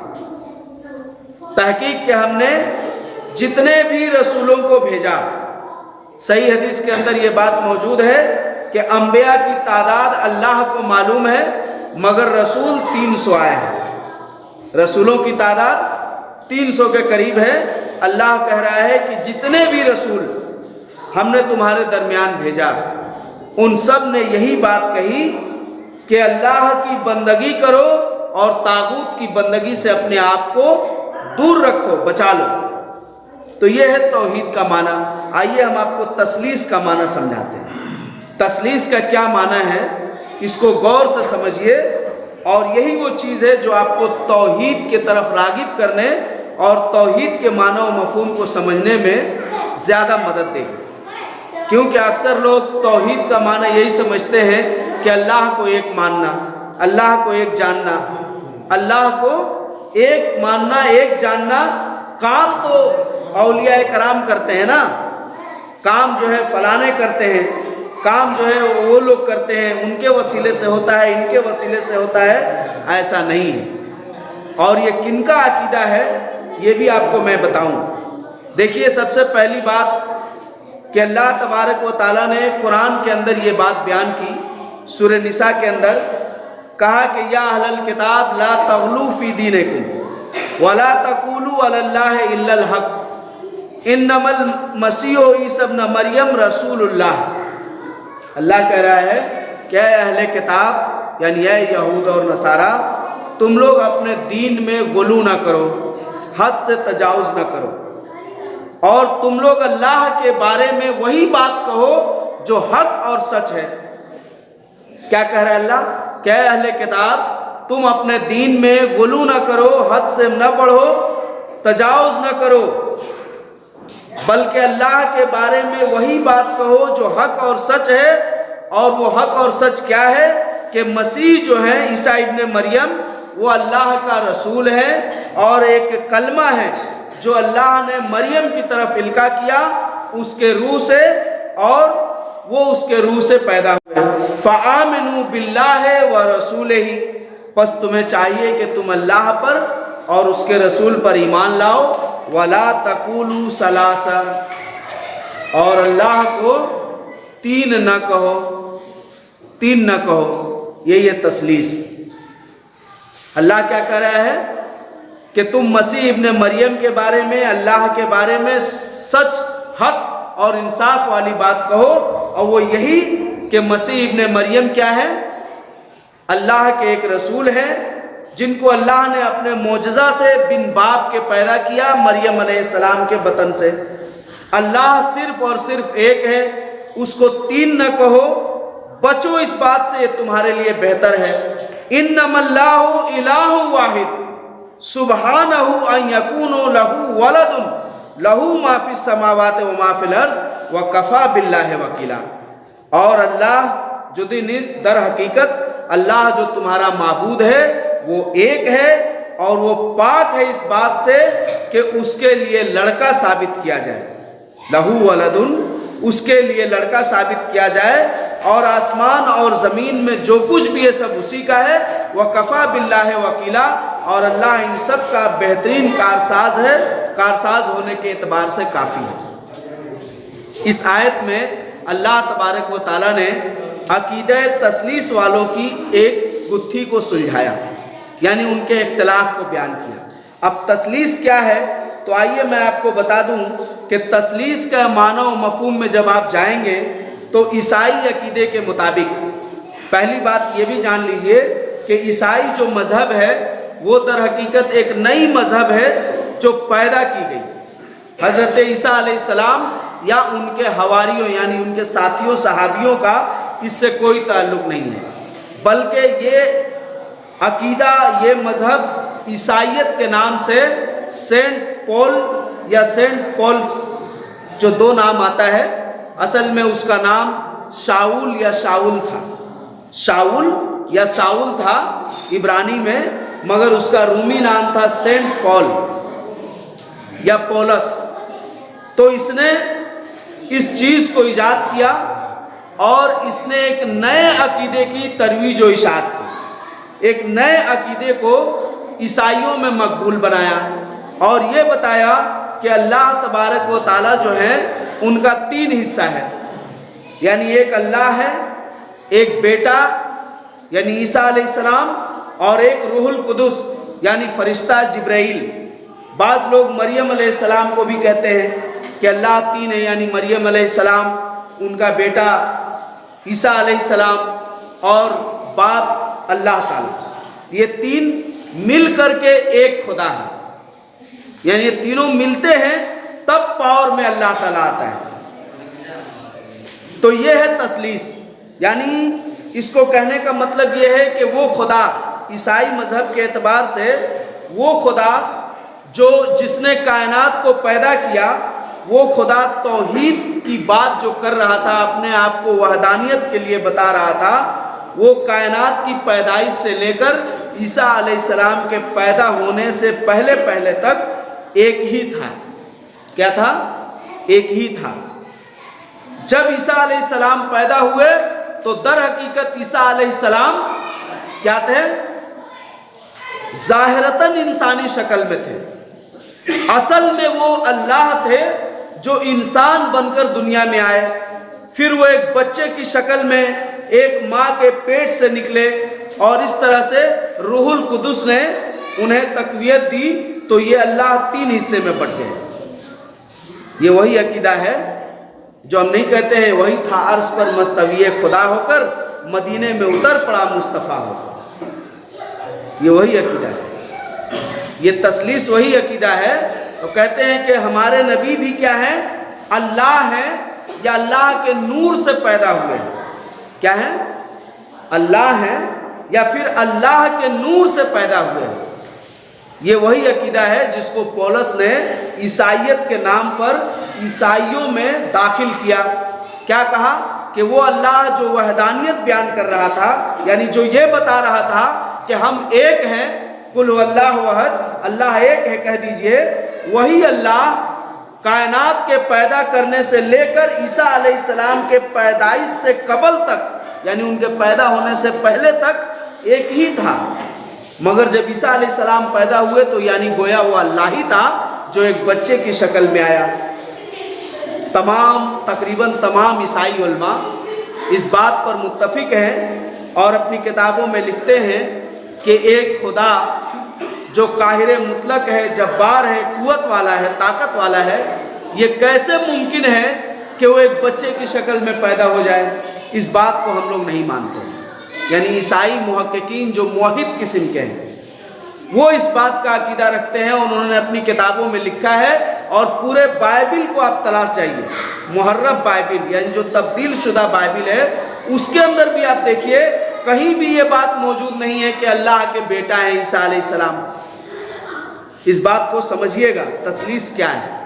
تحقیق کہ ہم نے جتنے بھی رسولوں کو بھیجا، صحیح حدیث کے اندر یہ بات موجود ہے کہ انبیاء کی تعداد اللہ کو معلوم ہے، مگر رسول 300 آئے ہیں، رسولوں کی تعداد 300 کے قریب ہے۔ اللہ کہہ رہا ہے کہ جتنے بھی رسول ہم نے تمہارے درمیان بھیجا ان سب نے یہی بات کہی کہ اللہ کی بندگی کرو اور طاغوت کی بندگی سے اپنے آپ کو دور رکھو، بچا لو۔ تو یہ ہے توحید کا معنی۔ آئیے ہم آپ کو تثلیث کا معنی سمجھاتے ہیں۔ تثلیث کا کیا معنی ہے اس کو غور سے سمجھیے، اور یہی وہ چیز ہے جو آپ کو توحید کی طرف راغب کرنے اور توحید کے معنی و مفہوم کو سمجھنے میں زیادہ مدد دے گی۔ کیونکہ اکثر لوگ توحید کا معنی یہی سمجھتے ہیں کہ اللہ کو ایک ماننا، اللہ کو ایک جاننا، اللہ کو ایک ماننا، ایک جاننا۔ کام تو اولیاء کرام کرتے ہیں نا، کام جو ہے فلانے کرتے ہیں، کام جو ہے وہ لوگ کرتے ہیں، ان کے وسیلے سے ہوتا ہے، ان کے وسیلے سے ہوتا ہے، ایسا نہیں ہے۔ اور یہ کن کا عقیدہ ہے یہ بھی آپ کو میں بتاؤں۔ دیکھیے سب سے پہلی بات کہ اللہ تبارک و تعالیٰ نے قرآن کے اندر یہ بات بیان کی، سورہ نساء کے اندر کہا کہ یا اہل الکتاب لا تغلوا فی دینکم ولا تقولوا علی اللہ الا الحق انما المسیح عیسی ابن مریم رسول اللہ۔ اللہ کہہ رہا ہے کہ اے اہل کتاب، یعنی اے یہود اور نصارہ، تم لوگ اپنے دین میں غلو نہ کرو، حد سے تجاوز نہ کرو، اور تم لوگ اللہ کے بارے میں وہی بات کہو جو حق اور سچ ہے۔ کیا کہہ رہا ہے اللہ؟ کہ اے اہل کتاب، تم اپنے دین میں غلو نہ کرو، حد سے نہ بڑھو، تجاوز نہ کرو، بلکہ اللہ کے بارے میں وہی بات کہو جو حق اور سچ ہے، اور وہ حق اور سچ کیا ہے کہ مسیح جو ہیں عیسیٰ ابن مریم وہ اللہ کا رسول ہے اور ایک کلمہ ہے جو اللہ نے مریم کی طرف القا کیا اس کے روح سے، اور وہ اس کے روح سے پیدا ہوئے۔ فآمنوا باللہ ورسولہ، پس تمہیں چاہیے کہ تم اللہ پر اور اس کے رسول پر ایمان لاؤ۔ ولا تقولوا ثلاثہ، اور اللہ کو تین نہ کہو، یہ تثلیث۔ اللہ کیا کہہ رہا ہے کہ تم مسیح ابن مریم کے بارے میں، اللہ کے بارے میں سچ، حق اور انصاف والی بات کہو، اور وہ یہی کہ مسیح ابن مریم کیا ہے؟ اللہ کے ایک رسول ہے جن کو اللہ نے اپنے معجزہ سے بن باپ کے پیدا کیا، مریم علیہ السلام کے بطن سے۔ اللہ صرف اور صرف ایک ہے، اس کو تین نہ کہو، بچو اس بات سے، یہ تمہارے لیے بہتر ہے۔ انما اللہ الہ واحد سبحانہ ان یکون لہ ولد لہ ما فی السماوات و ما فی الارض وکفی باللہ وکیلا۔ اور اللہ جدی نیست، در حقیقت اللہ جو تمہارا معبود ہے وہ ایک ہے، اور وہ پاک ہے اس بات سے کہ اس کے لیے لڑکا ثابت کیا جائے، لہو ولد، اس کے لیے لڑکا ثابت کیا جائے، اور آسمان اور زمین میں جو کچھ بھی ہے سب اسی کا ہے۔ وَكَفَى بِاللَّهِ وَكِيلًا، اور اللہ ان سب کا بہترین کارساز ہے، کارساز ہونے کے اعتبار سے کافی ہے۔ اس آیت میں اللہ تبارک و تعالیٰ نے عقیدہ تثلیث والوں کی ایک گتھی کو سلجھایا، یعنی ان کے اختلاف کو بیان کیا۔ اب تثلیث کیا ہے تو آئیے میں آپ کو بتا دوں کہ تثلیث کا معنی و مفہوم میں جب آپ جائیں گے تو عیسائی عقیدے کے مطابق پہلی بات یہ بھی جان لیجئے کہ عیسائی جو مذہب ہے وہ در حقیقت ایک نئی مذہب ہے جو پیدا کی گئی۔ حضرت عیسیٰ علیہ السلام یا ان کے حواریوں یعنی ان کے ساتھیوں صحابیوں کا اس سے کوئی تعلق نہیں ہے، بلکہ یہ عقیدہ، یہ مذہب عیسائیت کے نام سے سینٹ پول یا سینٹ پولس جو دو نام آتا ہے، اصل میں اس کا نام شاول یا شاول تھا، شاول یا ساؤل تھا عبرانی میں، مگر اس کا رومی نام تھا سینٹ پول یا پولس۔ تو اس نے اس چیز کو ایجاد کیا اور اس نے ایک نئے عقیدے کی ترویج و اشاعت کی، ایک نئے عقیدے کو عیسائیوں میں مقبول بنایا، اور یہ بتایا کہ اللہ تبارک و تعالیٰ جو ہیں ان کا تین حصہ ہے، یعنی ایک اللہ ہے، ایک بیٹا یعنی عیسیٰ علیہ السلام، اور ایک روح القدس یعنی فرشتہ جبرائیل۔ بعض لوگ مریم علیہ السلام کو بھی کہتے ہیں کہ اللہ تین ہے، یعنی مریم علیہ السلام، ان کا بیٹا عیسیٰ علیہ السلام اور باپ اللہ تعالیٰ، یہ تین مل کر کے ایک خدا ہے، یعنی یہ تینوں ملتے ہیں تب پاور میں اللہ تعالیٰ آتا ہے۔ تو یہ ہے تثلیث، یعنی اس کو کہنے کا مطلب یہ ہے کہ وہ خدا عیسائی مذہب کے اعتبار سے وہ خدا جو جس نے کائنات کو پیدا کیا، وہ خدا توحید کی بات جو کر رہا تھا، اپنے آپ کو وحدانیت کے لیے بتا رہا تھا، وہ کائنات کی پیدائش سے لے کر عیسیٰ علیہ السلام کے پیدا ہونے سے پہلے پہلے تک ایک ہی تھا۔ کیا تھا؟ ایک ہی تھا۔ جب عیسیٰ علیہ السلام پیدا ہوئے تو در حقیقت عیسیٰ علیہ السلام کیا تھے؟ ظاہرتاً انسانی شکل میں تھے، اصل میں وہ اللہ تھے جو انسان بن کر دنیا میں آئے، پھر وہ ایک بچے کی شکل میں ایک ماں کے پیٹ سے نکلے، اور اس طرح سے روح القدس نے انہیں تقویت دی، تو یہ اللہ تین حصے میں بٹ گئے۔ یہ وہی عقیدہ ہے جو ہم نہیں کہتے ہیں وہی تھا عرش پر مستوی خدا ہو کر مدینے میں اتر پڑا مصطفیٰ ہو کر، یہ وہی عقیدہ ہے، یہ تثلیث وہی عقیدہ ہے۔ تو کہتے ہیں کہ ہمارے نبی بھی کیا ہیں؟ اللہ ہیں، یا اللہ کے نور سے پیدا ہوئے ہیں۔ کیا ہیں؟ اللہ ہیں یا پھر اللہ کے نور سے پیدا ہوئے ہیں۔ یہ وہی عقیدہ ہے جس کو پولس نے عیسائیت کے نام پر عیسائیوں میں داخل کیا۔ کیا کہا کہ وہ اللہ جو وحدانیت بیان کر رہا تھا، یعنی جو یہ بتا رہا تھا کہ ہم ایک ہیں، قل هو اللہ احد، اللہ ایک ہے کہہ دیجئے، وہی اللہ کائنات کے پیدا کرنے سے لے کر عیسیٰ علیہ السلام کے پیدائش سے قبل تک، یعنی ان کے پیدا ہونے سے پہلے تک ایک ہی تھا، مگر جب عیسیٰ علیہ السلام پیدا ہوئے تو یعنی گویا وہ اللہ ہی تھا جو ایک بچے کی شکل میں آیا۔ تقریباً تمام عیسائی علماء اس بات پر متفق ہیں اور اپنی کتابوں میں لکھتے ہیں کہ ایک خدا جو قاہر مطلق ہے، جبار ہے، قوت والا ہے، طاقت والا ہے، یہ کیسے ممکن ہے کہ وہ ایک بچے کی شکل میں پیدا ہو جائے؟ اس بات کو ہم لوگ نہیں مانتے۔ یعنی عیسائی محققین جو موحد قسم کے ہیں وہ اس بات کا عقیدہ رکھتے ہیں، انہوں نے اپنی کتابوں میں لکھا ہے، اور پورے بائبل کو آپ تلاش جائیے، محرف بائبل یعنی جو تبدیل شدہ بائبل ہے، اس کے اندر بھی آپ دیکھیے کہیں بھی یہ بات موجود نہیں ہے کہ اللہ کے بیٹا ہے عیسیٰ علیہ السلام۔ اس بات کو سمجھیے گا، تثلیث کیا ہے؟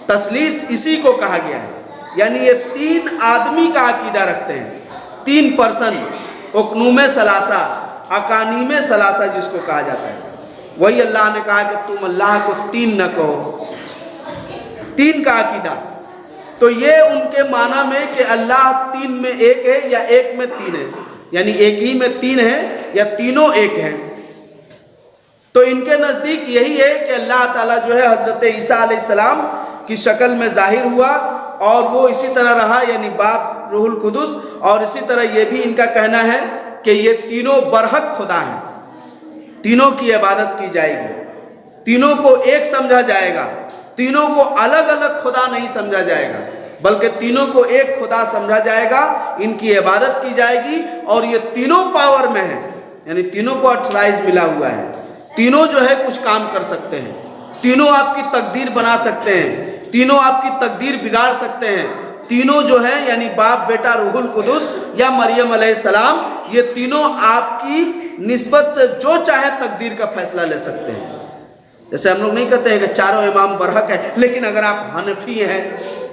تثلیث اسی کو کہا گیا ہے، یعنی یہ تین آدمی کا عقیدہ رکھتے ہیں، تین پرسن، اقنوم ثلاثہ، اقانیم ثلاثہ جس کو کہا جاتا ہے۔ وہی اللہ نے کہا کہ تم اللہ کو تین نہ کہو، تین کا عقیدہ۔ تو یہ ان کے معنی میں کہ اللہ تین میں ایک ہے یا ایک میں تین ہے، یعنی ایک ہی میں تین ہے یا تینوں ایک ہیں۔ تو ان کے نزدیک یہی ہے کہ اللہ تعالیٰ جو ہے حضرت عیسیٰ علیہ السلام کی شکل میں ظاہر ہوا اور وہ اسی طرح رہا، یعنی باپ روح القدس، اور اسی طرح یہ بھی ان کا کہنا ہے کہ یہ تینوں برحق خدا ہیں، تینوں کی عبادت کی جائے گی، تینوں کو ایک سمجھا جائے گا، تینوں کو الگ الگ خدا نہیں سمجھا جائے گا، بلکہ تینوں کو ایک خدا سمجھا جائے گا، ان کی عبادت کی جائے گی، اور یہ تینوں پاور میں ہیں، یعنی تینوں کو اٹھرائز ملا ہوا ہے، تینوں جو ہے کچھ کام کر سکتے ہیں، تینوں آپ کی تقدیر بنا سکتے ہیں، تینوں آپ کی تقدیر بگاڑ سکتے ہیں، تینوں جو ہیں یعنی باپ، بیٹا، روح القدس یا مریم علیہ السلام، یہ تینوں آپ کی نسبت سے جو چاہے تقدیر کا فیصلہ لے سکتے ہیں۔ جیسے ہم لوگ نہیں کہتے ہیں کہ چاروں امام برحق ہیں، لیکن اگر آپ حنفی ہیں،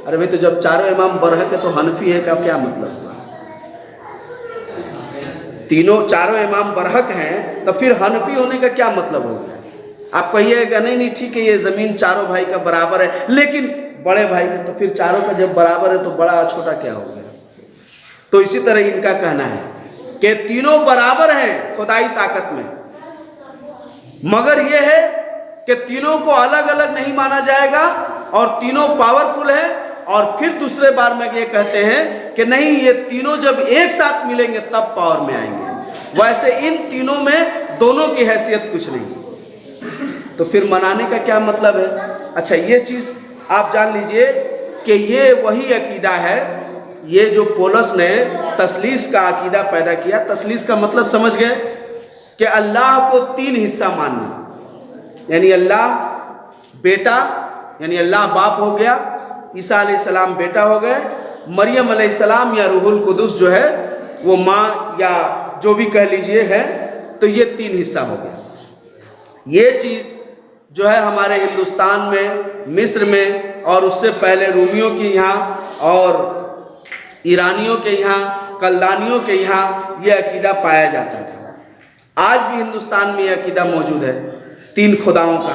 ارے بھائی تو جب چاروں امام برحق ہے تو حنفی ہے کا کیا مطلب ہوا؟ تینوں چاروں امام برحق ہیں تو پھر حنفی ہونے کا کیا مطلب ہوگا؟ آپ کہیے گا نہیں ٹھیک ہے یہ زمین چاروں بھائی کا برابر ہے، لیکن بڑے بھائی کا، تو پھر چاروں کا جب برابر ہے تو بڑا چھوٹا کیا ہو گیا؟ تو اسی طرح ان کا کہنا ہے کہ تینوں برابر ہیں خدائی طاقت میں، مگر یہ ہے کہ تینوں کو الگ الگ نہیں مانا جائے گا، اور تینوں پاورفل ہیں، اور پھر دوسرے بار میں یہ کہتے ہیں کہ نہیں یہ تینوں جب ایک ساتھ ملیں گے تب پاور میں آئیں گے، ویسے ان تینوں میں دونوں کی حیثیت کچھ نہیں۔ تو پھر منانے کا کیا مطلب ہے؟ اچھا یہ چیز آپ جان لیجئے کہ یہ وہی عقیدہ ہے، یہ جو پولس نے تثلیث کا عقیدہ پیدا کیا۔ تثلیث کا مطلب سمجھ گئے کہ اللہ کو تین حصہ ماننا، یعنی اللہ بیٹا، یعنی اللہ باپ ہو گیا، عیسیٰ علیہ السلام بیٹا ہو گئے، مریم علیہ السلام یا روح القدس جو ہے وہ ماں یا جو بھی کہہ لیجئے ہے، تو یہ تین حصہ ہو گیا۔ یہ چیز جو ہے ہمارے ہندوستان میں، مصر میں، اور اس سے پہلے رومیوں کے یہاں اور ایرانیوں کے یہاں، کلدانیوں کے یہاں یہ عقیدہ پایا جاتا تھا۔ آج بھی ہندوستان میں یہ عقیدہ موجود ہے تین خداؤں کا،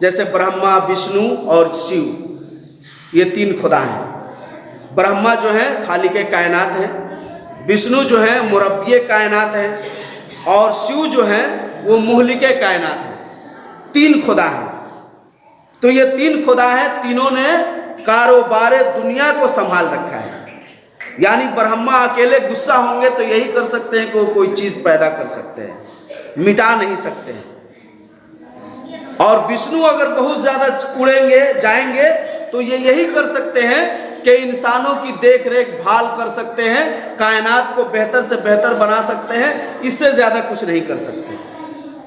جیسے برہما، وشنو اور شیو، یہ تین خدا ہیں۔ برہما جو ہیں خالق کائنات ہیں، وشنو جو ہیں مربی کائنات ہیں، اور شیو جو ہیں وہ مہلک کائنات ہیں۔ تین خدا ہیں۔ تو یہ تین خدا ہیں، تینوں نے کاروبار دنیا کو سنبھال رکھا ہے۔ یعنی برہما اکیلے غصہ ہوں گے تو یہی کر سکتے ہیں کہ وہ کوئی چیز پیدا کر سکتے ہیں، مٹا نہیں سکتے ہیں۔ اور وشنو اگر بہت زیادہ اڑیں گے، جائیں گے، تو یہ یہی کر سکتے ہیں کہ انسانوں کی دیکھ ریکھ بھال کر سکتے ہیں، کائنات کو بہتر سے بہتر بنا سکتے ہیں، اس سے زیادہ کچھ نہیں کر سکتے۔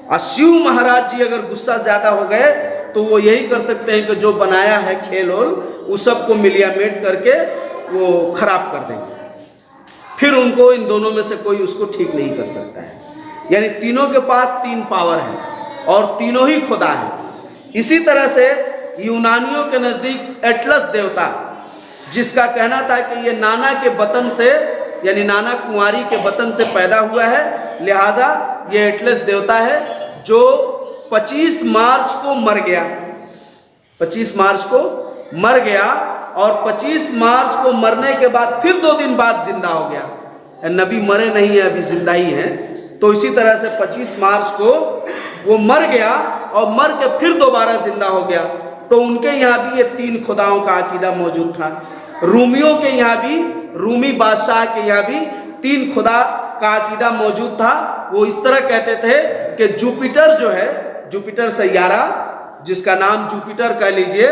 اور شیو مہاراج جی اگر غصہ زیادہ ہو گئے تو وہ یہی کر سکتے ہیں کہ جو بنایا ہے کھیل ہول وہ سب کو ملیا میٹ کر کے وہ خراب کر دیں گے، پھر ان کو ان دونوں میں سے کوئی اس کو ٹھیک نہیں کر سکتا ہے۔ یعنی تینوں کے پاس تین پاور ہیں اور تینوں ہی خدا ہیں۔ اسی طرح سے یونانیوں کے نزدیک ایٹلس دیوتا، جس کا کہنا تھا کہ یہ نانا کے بطن سے یعنی نانا کنواری کے بطن سے پیدا ہوا ہے، لہٰذا یہ ایٹلس دیوتا ہے جو 25 مارچ کو مر گیا، 25 مارچ کو مر گیا اور 25 مارچ کو مرنے کے بعد پھر 2 دن بعد زندہ ہو گیا۔ نبی مرے نہیں ہیں، ابھی زندہ ہی ہیں، تو اسی طرح سے 25 مارچ کو وہ مر گیا اور مر کے پھر دوبارہ زندہ ہو گیا۔ تو ان کے یہاں بھی یہ 3 خداؤں کا عقیدہ موجود تھا۔ رومیوں کے یہاں بھی، رومی بادشاہ کے یہاں بھی 3 خدا کا عقیدہ موجود تھا۔ وہ اس طرح کہتے تھے کہ جوپیٹر جو ہے، جوپیٹر سیارہ جس کا نام جوپیٹر کہہ لیجئے،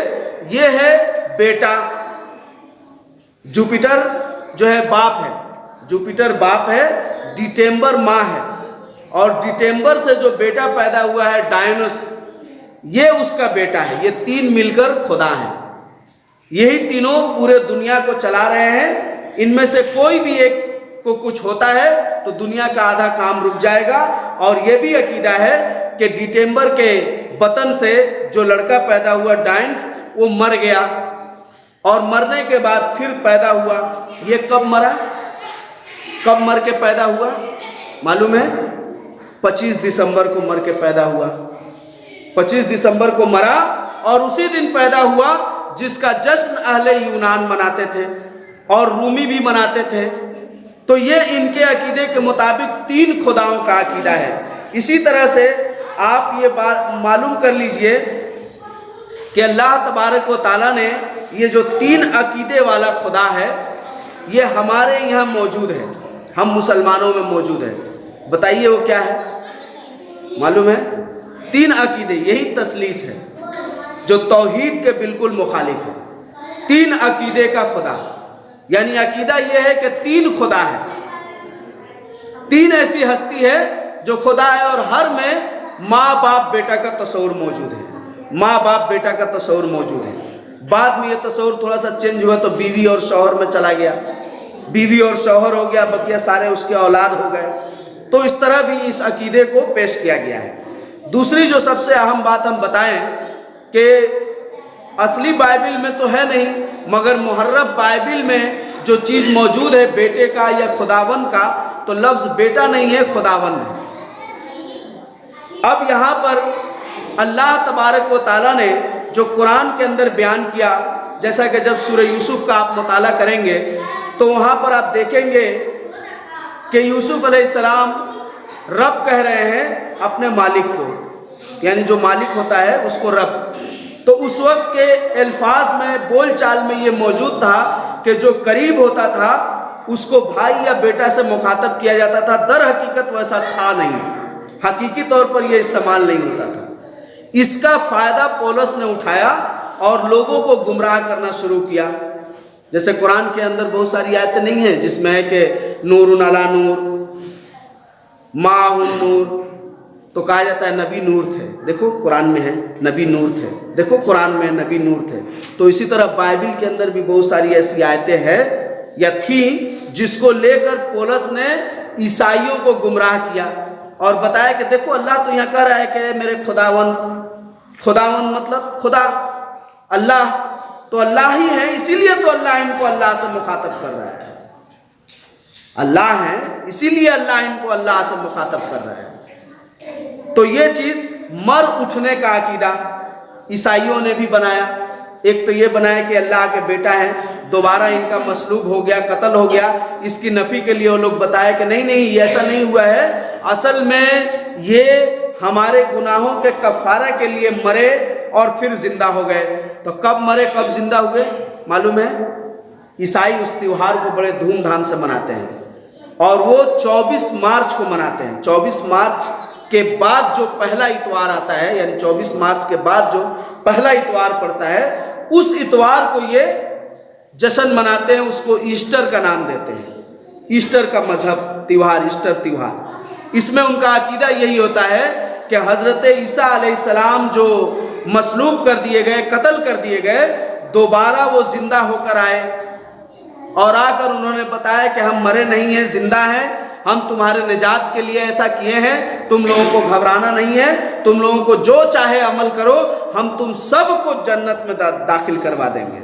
یہ ہے بیٹا، جوپیٹر جو ہے باپ ہے، جوپیٹر باپ ہے، ڈیٹمبر ماں ہے، اور ڈیٹمبر سے جو بیٹا پیدا ہوا ہے ڈائنوس، یہ اس کا بیٹا ہے۔ یہ 3 مل کر خدا ہیں، یہی تینوں پورے دنیا کو چلا رہے ہیں۔ ان میں سے کوئی بھی ایک کو کچھ ہوتا ہے تو دنیا کا آدھا کام رک جائے گا۔ اور یہ بھی عقیدہ ہے کہ ڈیٹمبر کے بطن سے جو لڑکا پیدا ہوا ڈائنس، وہ مر گیا اور مرنے کے بعد پھر پیدا ہوا۔ یہ کب مرا، کب مر کے پیدا ہوا معلوم ہے؟ 25 دسمبر کو مر کے پیدا ہوا، 25 دسمبر کو مرا اور اسی دن پیدا ہوا جس کا جشن اہل یونان مناتے تھے اور رومی بھی مناتے تھے۔ تو یہ ان کے عقیدے کے مطابق 3 خداؤں کا عقیدہ ہے۔ اسی طرح سے آپ یہ بات معلوم کر لیجئے کہ اللہ تبارک و تعالیٰ نے یہ جو 3 عقیدے والا خدا ہے، یہ ہمارے یہاں موجود ہے، ہم مسلمانوں میں موجود ہے۔ بتائیے وہ کیا ہے؟ معلوم ہے؟ 3 عقیدے، یہی تثلیث ہے جو توحید کے بالکل مخالف ہے۔ 3 عقیدے کا خدا، یعنی عقیدہ یہ ہے کہ 3 خدا ہے، 3 ایسی ہستی ہے جو خدا ہے، اور ہر میں ماں باپ بیٹا کا تصور موجود ہے، ماں باپ بیٹا کا تصور موجود ہے۔ بعد میں یہ تصور تھوڑا سا چینج ہوا تو بیوی اور شوہر میں چلا گیا، بیوی اور شوہر ہو گیا، بقیہ سارے اس کے اولاد ہو گئے۔ تو اس طرح بھی اس عقیدے کو پیش کیا گیا ہے۔ دوسری جو سب سے اہم بات ہم بتائیں کہ اصلی بائبل میں تو ہے نہیں، مگر محرف بائبل میں جو چیز موجود ہے بیٹے کا یا خداوند کا، تو لفظ بیٹا نہیں ہے، خداوند ہے۔ اب یہاں پر اللہ تبارک و تعالیٰ نے جو قرآن کے اندر بیان کیا، جیسا کہ جب سورہ یوسف کا آپ مطالعہ کریں گے تو وہاں پر آپ دیکھیں گے کہ یوسف علیہ السلام رب کہہ رہے ہیں اپنے مالک کو، یعنی جو مالک ہوتا ہے اس کو رب۔ تو اس وقت کے الفاظ میں، بول چال میں یہ موجود تھا کہ جو قریب ہوتا تھا اس کو بھائی یا بیٹا سے مخاطب کیا جاتا تھا، در حقیقت ویسا تھا نہیں، حقیقی طور پر یہ استعمال نہیں ہوتا تھا۔ اس کا فائدہ پولس نے اٹھایا اور لوگوں کو گمراہ کرنا شروع کیا۔ جیسے قرآن کے اندر بہت ساری آیتیں نہیں ہیں جس میں ہے کہ نور علی نور، معہ نور، تو کہا جاتا ہے نبی نور تھے، دیکھو قرآن میں ہے نبی نور تھے، دیکھو قرآن میں نبی نور تھے۔ تو اسی طرح بائبل کے اندر بھی بہت ساری ایسی آیتیں ہیں یا تھیں جس کو لے کر پولس نے عیسائیوں کو گمراہ کیا اور بتایا کہ دیکھو اللہ تو یہاں کہہ رہا ہے کہ میرے خداوند، خداوند مطلب خدا، اللہ تو اللہ ہی ہے، اسی لیے تو اللہ ان کو اللہ سے مخاطب کر رہا ہے، اللہ ہے اسی لیے اللہ ان کو اللہ سے مخاطب کر رہا ہے۔ تو یہ چیز مر اٹھنے کا عقیدہ عیسائیوں نے بھی بنایا۔ ایک تو یہ بنایا کہ اللہ کے بیٹا ہے، دوبارہ ان کا مصلوب ہو گیا، قتل ہو گیا، اس کی نفی کے لیے وہ لوگ بتایا کہ نہیں نہیں یہ ایسا نہیں ہوا ہے، اصل میں یہ ہمارے گناہوں کے کفارہ کے لیے مرے اور پھر زندہ ہو گئے۔ تو کب مرے کب زندہ ہوئے معلوم ہے؟ عیسائی اس تیوہار کو بڑے دھوم دھام سے مناتے ہیں اور وہ 24 مارچ کو مناتے ہیں۔ 24 مارچ کے بعد جو پہلا اتوار آتا ہے، یعنی 24 مارچ کے بعد جو پہلا اتوار پڑتا ہے، اس اتوار کو یہ جشن مناتے ہیں، اس کو ایسٹر کا نام دیتے ہیں، ایسٹر کا مذہب تیوہار، ایسٹر تیوہار۔ اس میں ان کا عقیدہ یہی ہوتا ہے کہ حضرت عیسیٰ علیہ السلام جو مصلوب کر دیے گئے، قتل کر دیے گئے، دوبارہ وہ زندہ ہو کر آئے اور آ کر انہوں نے بتایا کہ ہم مرے نہیں ہیں، زندہ ہیں، ہم تمہارے نجات کے لیے ایسا کیے ہیں، تم لوگوں کو گھبرانا نہیں ہے، تم لوگوں کو جو چاہے عمل کرو، ہم تم سب کو جنت میں داخل کروا دیں گے۔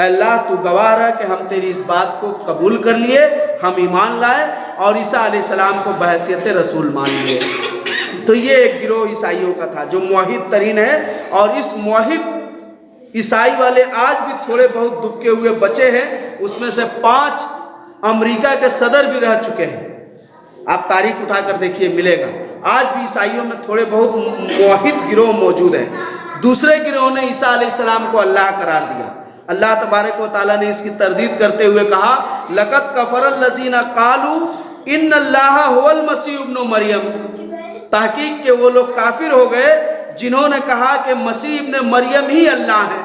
اے اللہ تو گواہ رہا کہ ہم تیری اس بات کو قبول کر لیے، ہم ایمان لائے اور عیسیٰ علیہ السلام کو بحیثیت رسول مان لیے۔ تو یہ ایک گروہ عیسائیوں کا تھا جو موحد ترین ہے، اور اس موحد عیسائی والے آج بھی تھوڑے بہت دبکے ہوئے بچے ہیں، اس میں سے 5 امریکہ کے صدر بھی رہ چکے ہیں۔ آپ تاریخ اٹھا کر دیکھیے، ملے گا آج بھی عیسائیوں میں تھوڑے بہت موحد گروہ موجود ہیں۔ دوسرے گروہ نے عیسیٰ علیہ السلام کو اللہ قرار دیا۔ اللہ تبارک و تعالیٰ نے اس کی تردید کرتے ہوئے کہا لَقَدْ كَفَرَ الَّذِينَ قَالُوا إِنَّ اللَّهَ هُوَ الْمَسِيحُ ابْنُ مَرْيَمَ، تحقیق کہ وہ لوگ کافر ہو گئے جنہوں نے کہا کہ مسیح ابن مریم ہی اللہ ہے،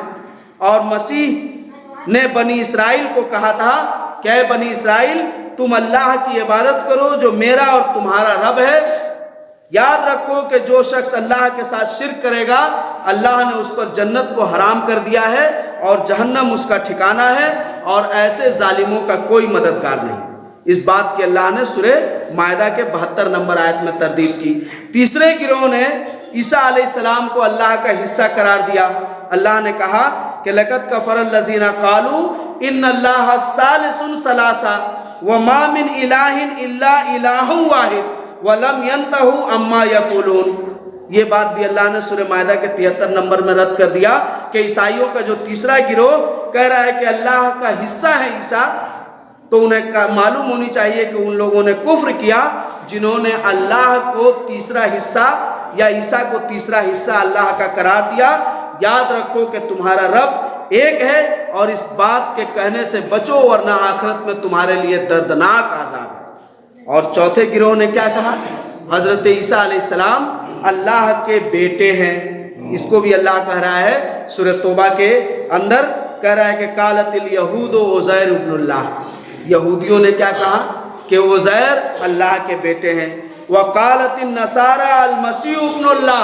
اور مسیح نے بنی اسرائیل کو کہا تھا کہ اے بنی اسرائیل تم اللہ کی عبادت کرو جو میرا اور تمہارا رب ہے۔ یاد رکھو کہ جو شخص اللہ کے ساتھ شرک کرے گا اللہ نے اس پر جنت کو حرام کر دیا ہے اور جہنم اس کا ٹھکانہ ہے، اور ایسے ظالموں کا کوئی مددگار نہیں۔ اس بات کی اللہ نے سورہ مائدہ کے 72 نمبر آیت میں تردید کی۔ تیسرے گروہ نے عیسیٰ علیہ السلام کو اللہ کا حصہ قرار دیا۔ اللہ نے کہا کہ لَقَدْ كَفَرَ الَّذِينَ قَالُوا إِنَّ اللَّهَ ثَالِثُ ثَلَاثَةٌ وَمَا مِنْ إِلَٰهٍ إِلَّا إِلَٰهٌ وَاحِدٌ وَلَمْ يَنْتَهُوا عَمَّا يَقُولُونَ۔ یہ بات بھی اللہ نے سورہ مائدہ کے 73 نمبر میں رد کر دیا کہ عیسائیوں کا جو تیسرا گروہ کہہ رہا ہے کہ اللہ کا حصہ ہے عیسیٰ، تو انہیں معلوم ہونی چاہیے کہ ان لوگوں نے کفر کیا جنہوں نے اللہ کو تیسرا حصہ یا عیسیٰ کو تیسرا حصہ اللہ کا قرار دیا۔ یاد رکھو کہ تمہارا رب ایک ہے، اور اس بات کے کہنے سے بچو ورنہ آخرت میں تمہارے لیے دردناک عذاب ہے۔ اور چوتھے گروہ نے کیا کہا؟ حضرت عیسیٰ علیہ السلام اللہ کے بیٹے ہیں۔ اس کو بھی اللہ کہہ رہا ہے سورہ توبہ کے اندر، کہہ رہا ہے کہ قالت الیہود عزیر ابن اللہ، یہودیوں نے کیا کہا کہ عزیر اللہ کے بیٹے ہیں۔ وقالت النصارى المسیح ابن اللہ،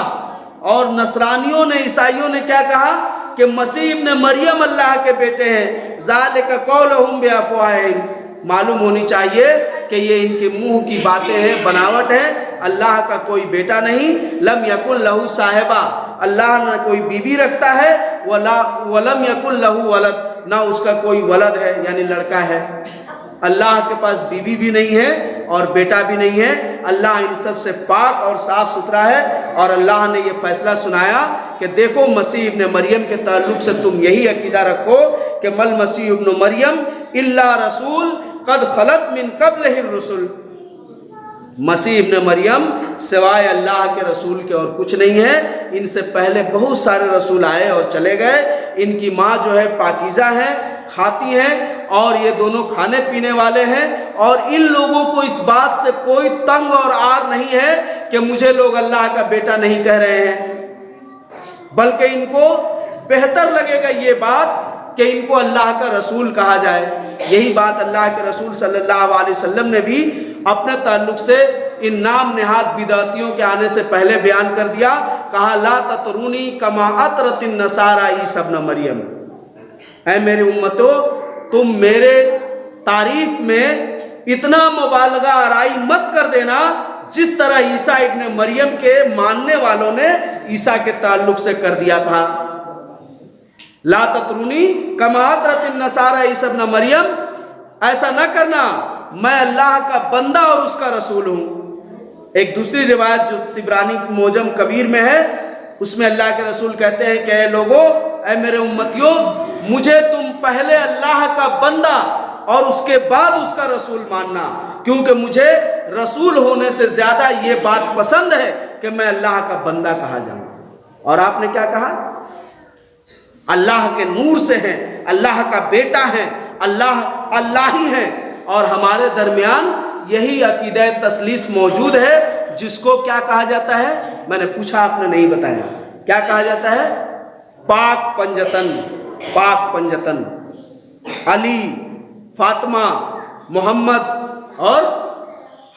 اور نصرانیوں نے عیسائیوں نے کیا کہا کہ مسیح ابن مریم اللہ کے بیٹے ہیں۔ ذالک قولہم بافواہہم، معلوم ہونی چاہیے کہ یہ ان کے منہ کی باتیں ہیں، بناوٹ ہے۔ اللہ کا کوئی بیٹا نہیں۔ لم یکن لہ صاحبہ، اللہ نہ کوئی بیوی رکھتا ہے، ولم یکن لہ ولد، نہ اس کا کوئی ولد ہے یعنی لڑکا ہے۔ اللہ کے پاس بیوی بھی نہیں ہے اور بیٹا بھی نہیں ہے۔ اللہ ان سب سے پاک اور صاف ستھرا ہے، اور اللہ نے یہ فیصلہ سنایا کہ دیکھو مسیح ابن مریم کے تعلق سے تم یہی عقیدہ رکھو کہ مل مسیح ابن مریم الا رسول قد خلت من قبلہ الرسل، مسیح ابن مریم سوائے اللہ کے رسول کے اور کچھ نہیں ہے، ان سے پہلے بہت سارے رسول آئے اور چلے گئے۔ ان کی ماں جو ہے پاکیزہ ہے، کھاتی ہیں، اور یہ دونوں کھانے پینے والے ہیں، اور ان لوگوں کو اس بات سے کوئی تنگ اور عار نہیں ہے کہ مجھے لوگ اللہ کا بیٹا نہیں کہہ رہے ہیں، بلکہ ان کو بہتر لگے گا یہ بات کہ ان کو اللہ کا رسول کہا جائے۔ یہی بات اللہ کے رسول صلی اللہ علیہ وسلم نے بھی اپنے تعلق سے ان نام نہاد بدعتیوں کے آنے سے پہلے بیان کر دیا، کہا لا تطرونی کما اطرت النصارى عیسیٰ ابن مریم، اے میری امتو تم میرے تعریف میں اتنا مبالغہ آرائی مت کر دینا جس طرح عیسیٰ ابن مریم کے ماننے والوں نے عیسیٰ کے تعلق سے کر دیا تھا۔ لا تطرونی کما اطرت النصارى عیسیٰ ابن مریم، ایسا نہ کرنا، میں اللہ کا بندہ اور اس کا رسول ہوں۔ ایک دوسری روایت جو طبرانی معجم کبیر میں ہے، اس میں اللہ کے رسول کہتے ہیں کہ اے لوگو، اے میرے امتیوں، مجھے تم پہلے اللہ کا بندہ اور اس کے بعد اس کا رسول ماننا، کیونکہ مجھے رسول ہونے سے زیادہ یہ بات پسند ہے کہ میں اللہ کا بندہ کہا جاؤں۔ اور آپ نے کیا کہا؟ اللہ کے نور سے ہیں، اللہ کا بیٹا ہے، اللہ ہی ہے، اور ہمارے درمیان یہی عقیدہ تثلیث موجود ہے، جس کو کیا کہا جاتا ہے؟ میں نے پوچھا، آپ نے نہیں بتایا، کیا کہا جاتا ہے؟ پاک پنجتن، پاک پنجتن، علی، فاطمہ، محمد اور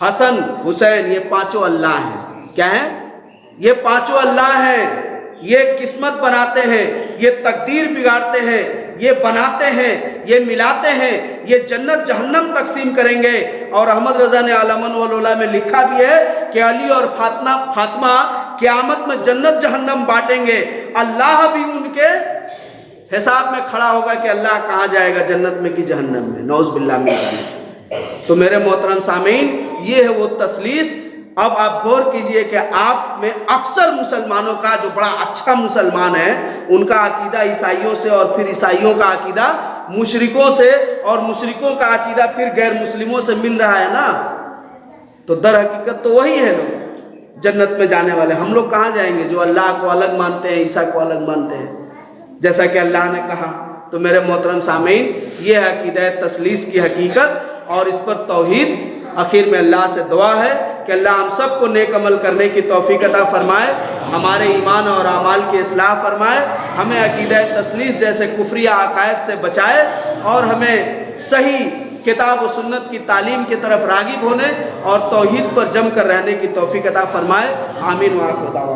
حسن، حسین، یہ پانچوں اللہ ہیں۔ کیا ہیں؟ یہ پانچوں اللہ ہیں۔ یہ قسمت بناتے ہیں، یہ تقدیر بگاڑتے ہیں، یہ بناتے ہیں، یہ ملاتے ہیں، یہ جنت جہنم تقسیم کریں گے۔ اور احمد رضا نے عالمن والولا میں لکھا بھی ہے کہ علی اور فاطمہ قیامت میں جنت جہنم بانٹیں گے، اللہ بھی ان کے حساب میں کھڑا ہوگا کہ اللہ کہاں جائے گا، جنت میں کہ جہنم میں، نعوذ باللہ من ذالک۔ تو میرے محترم سامعین، یہ ہے وہ تثلیث۔ اب آپ غور کیجئے کہ آپ میں اکثر مسلمانوں کا جو بڑا اچھا مسلمان ہے، ان کا عقیدہ عیسائیوں سے، اور پھر عیسائیوں کا عقیدہ مشرکوں سے، اور مشرکوں کا عقیدہ پھر غیر مسلموں سے مل رہا ہے نا۔ تو در حقیقت تو وہی ہے لوگ جنت میں جانے والے۔ ہم لوگ کہاں جائیں گے جو اللہ کو الگ مانتے ہیں، عیسیٰ کو الگ مانتے ہیں، جیسا کہ اللہ نے کہا۔ تو میرے محترم سامعین، یہ ہے عقیدہ تثلیث کی حقیقت، اور اس پر توحید۔ آخر میں اللہ سے دعا ہے کہ اللہ ہم سب کو نیک عمل کرنے کی توفیق عطا فرمائے، ہمارے ایمان اور اعمال کی اصلاح فرمائے، ہمیں عقیدہ تثلیث جیسے کفریہ عقائد سے بچائے، اور ہمیں صحیح کتاب و سنت کی تعلیم کی طرف راغب ہونے اور توحید پر جم کر رہنے کی توفیق عطا فرمائے۔ آمین و آخر دعوانا۔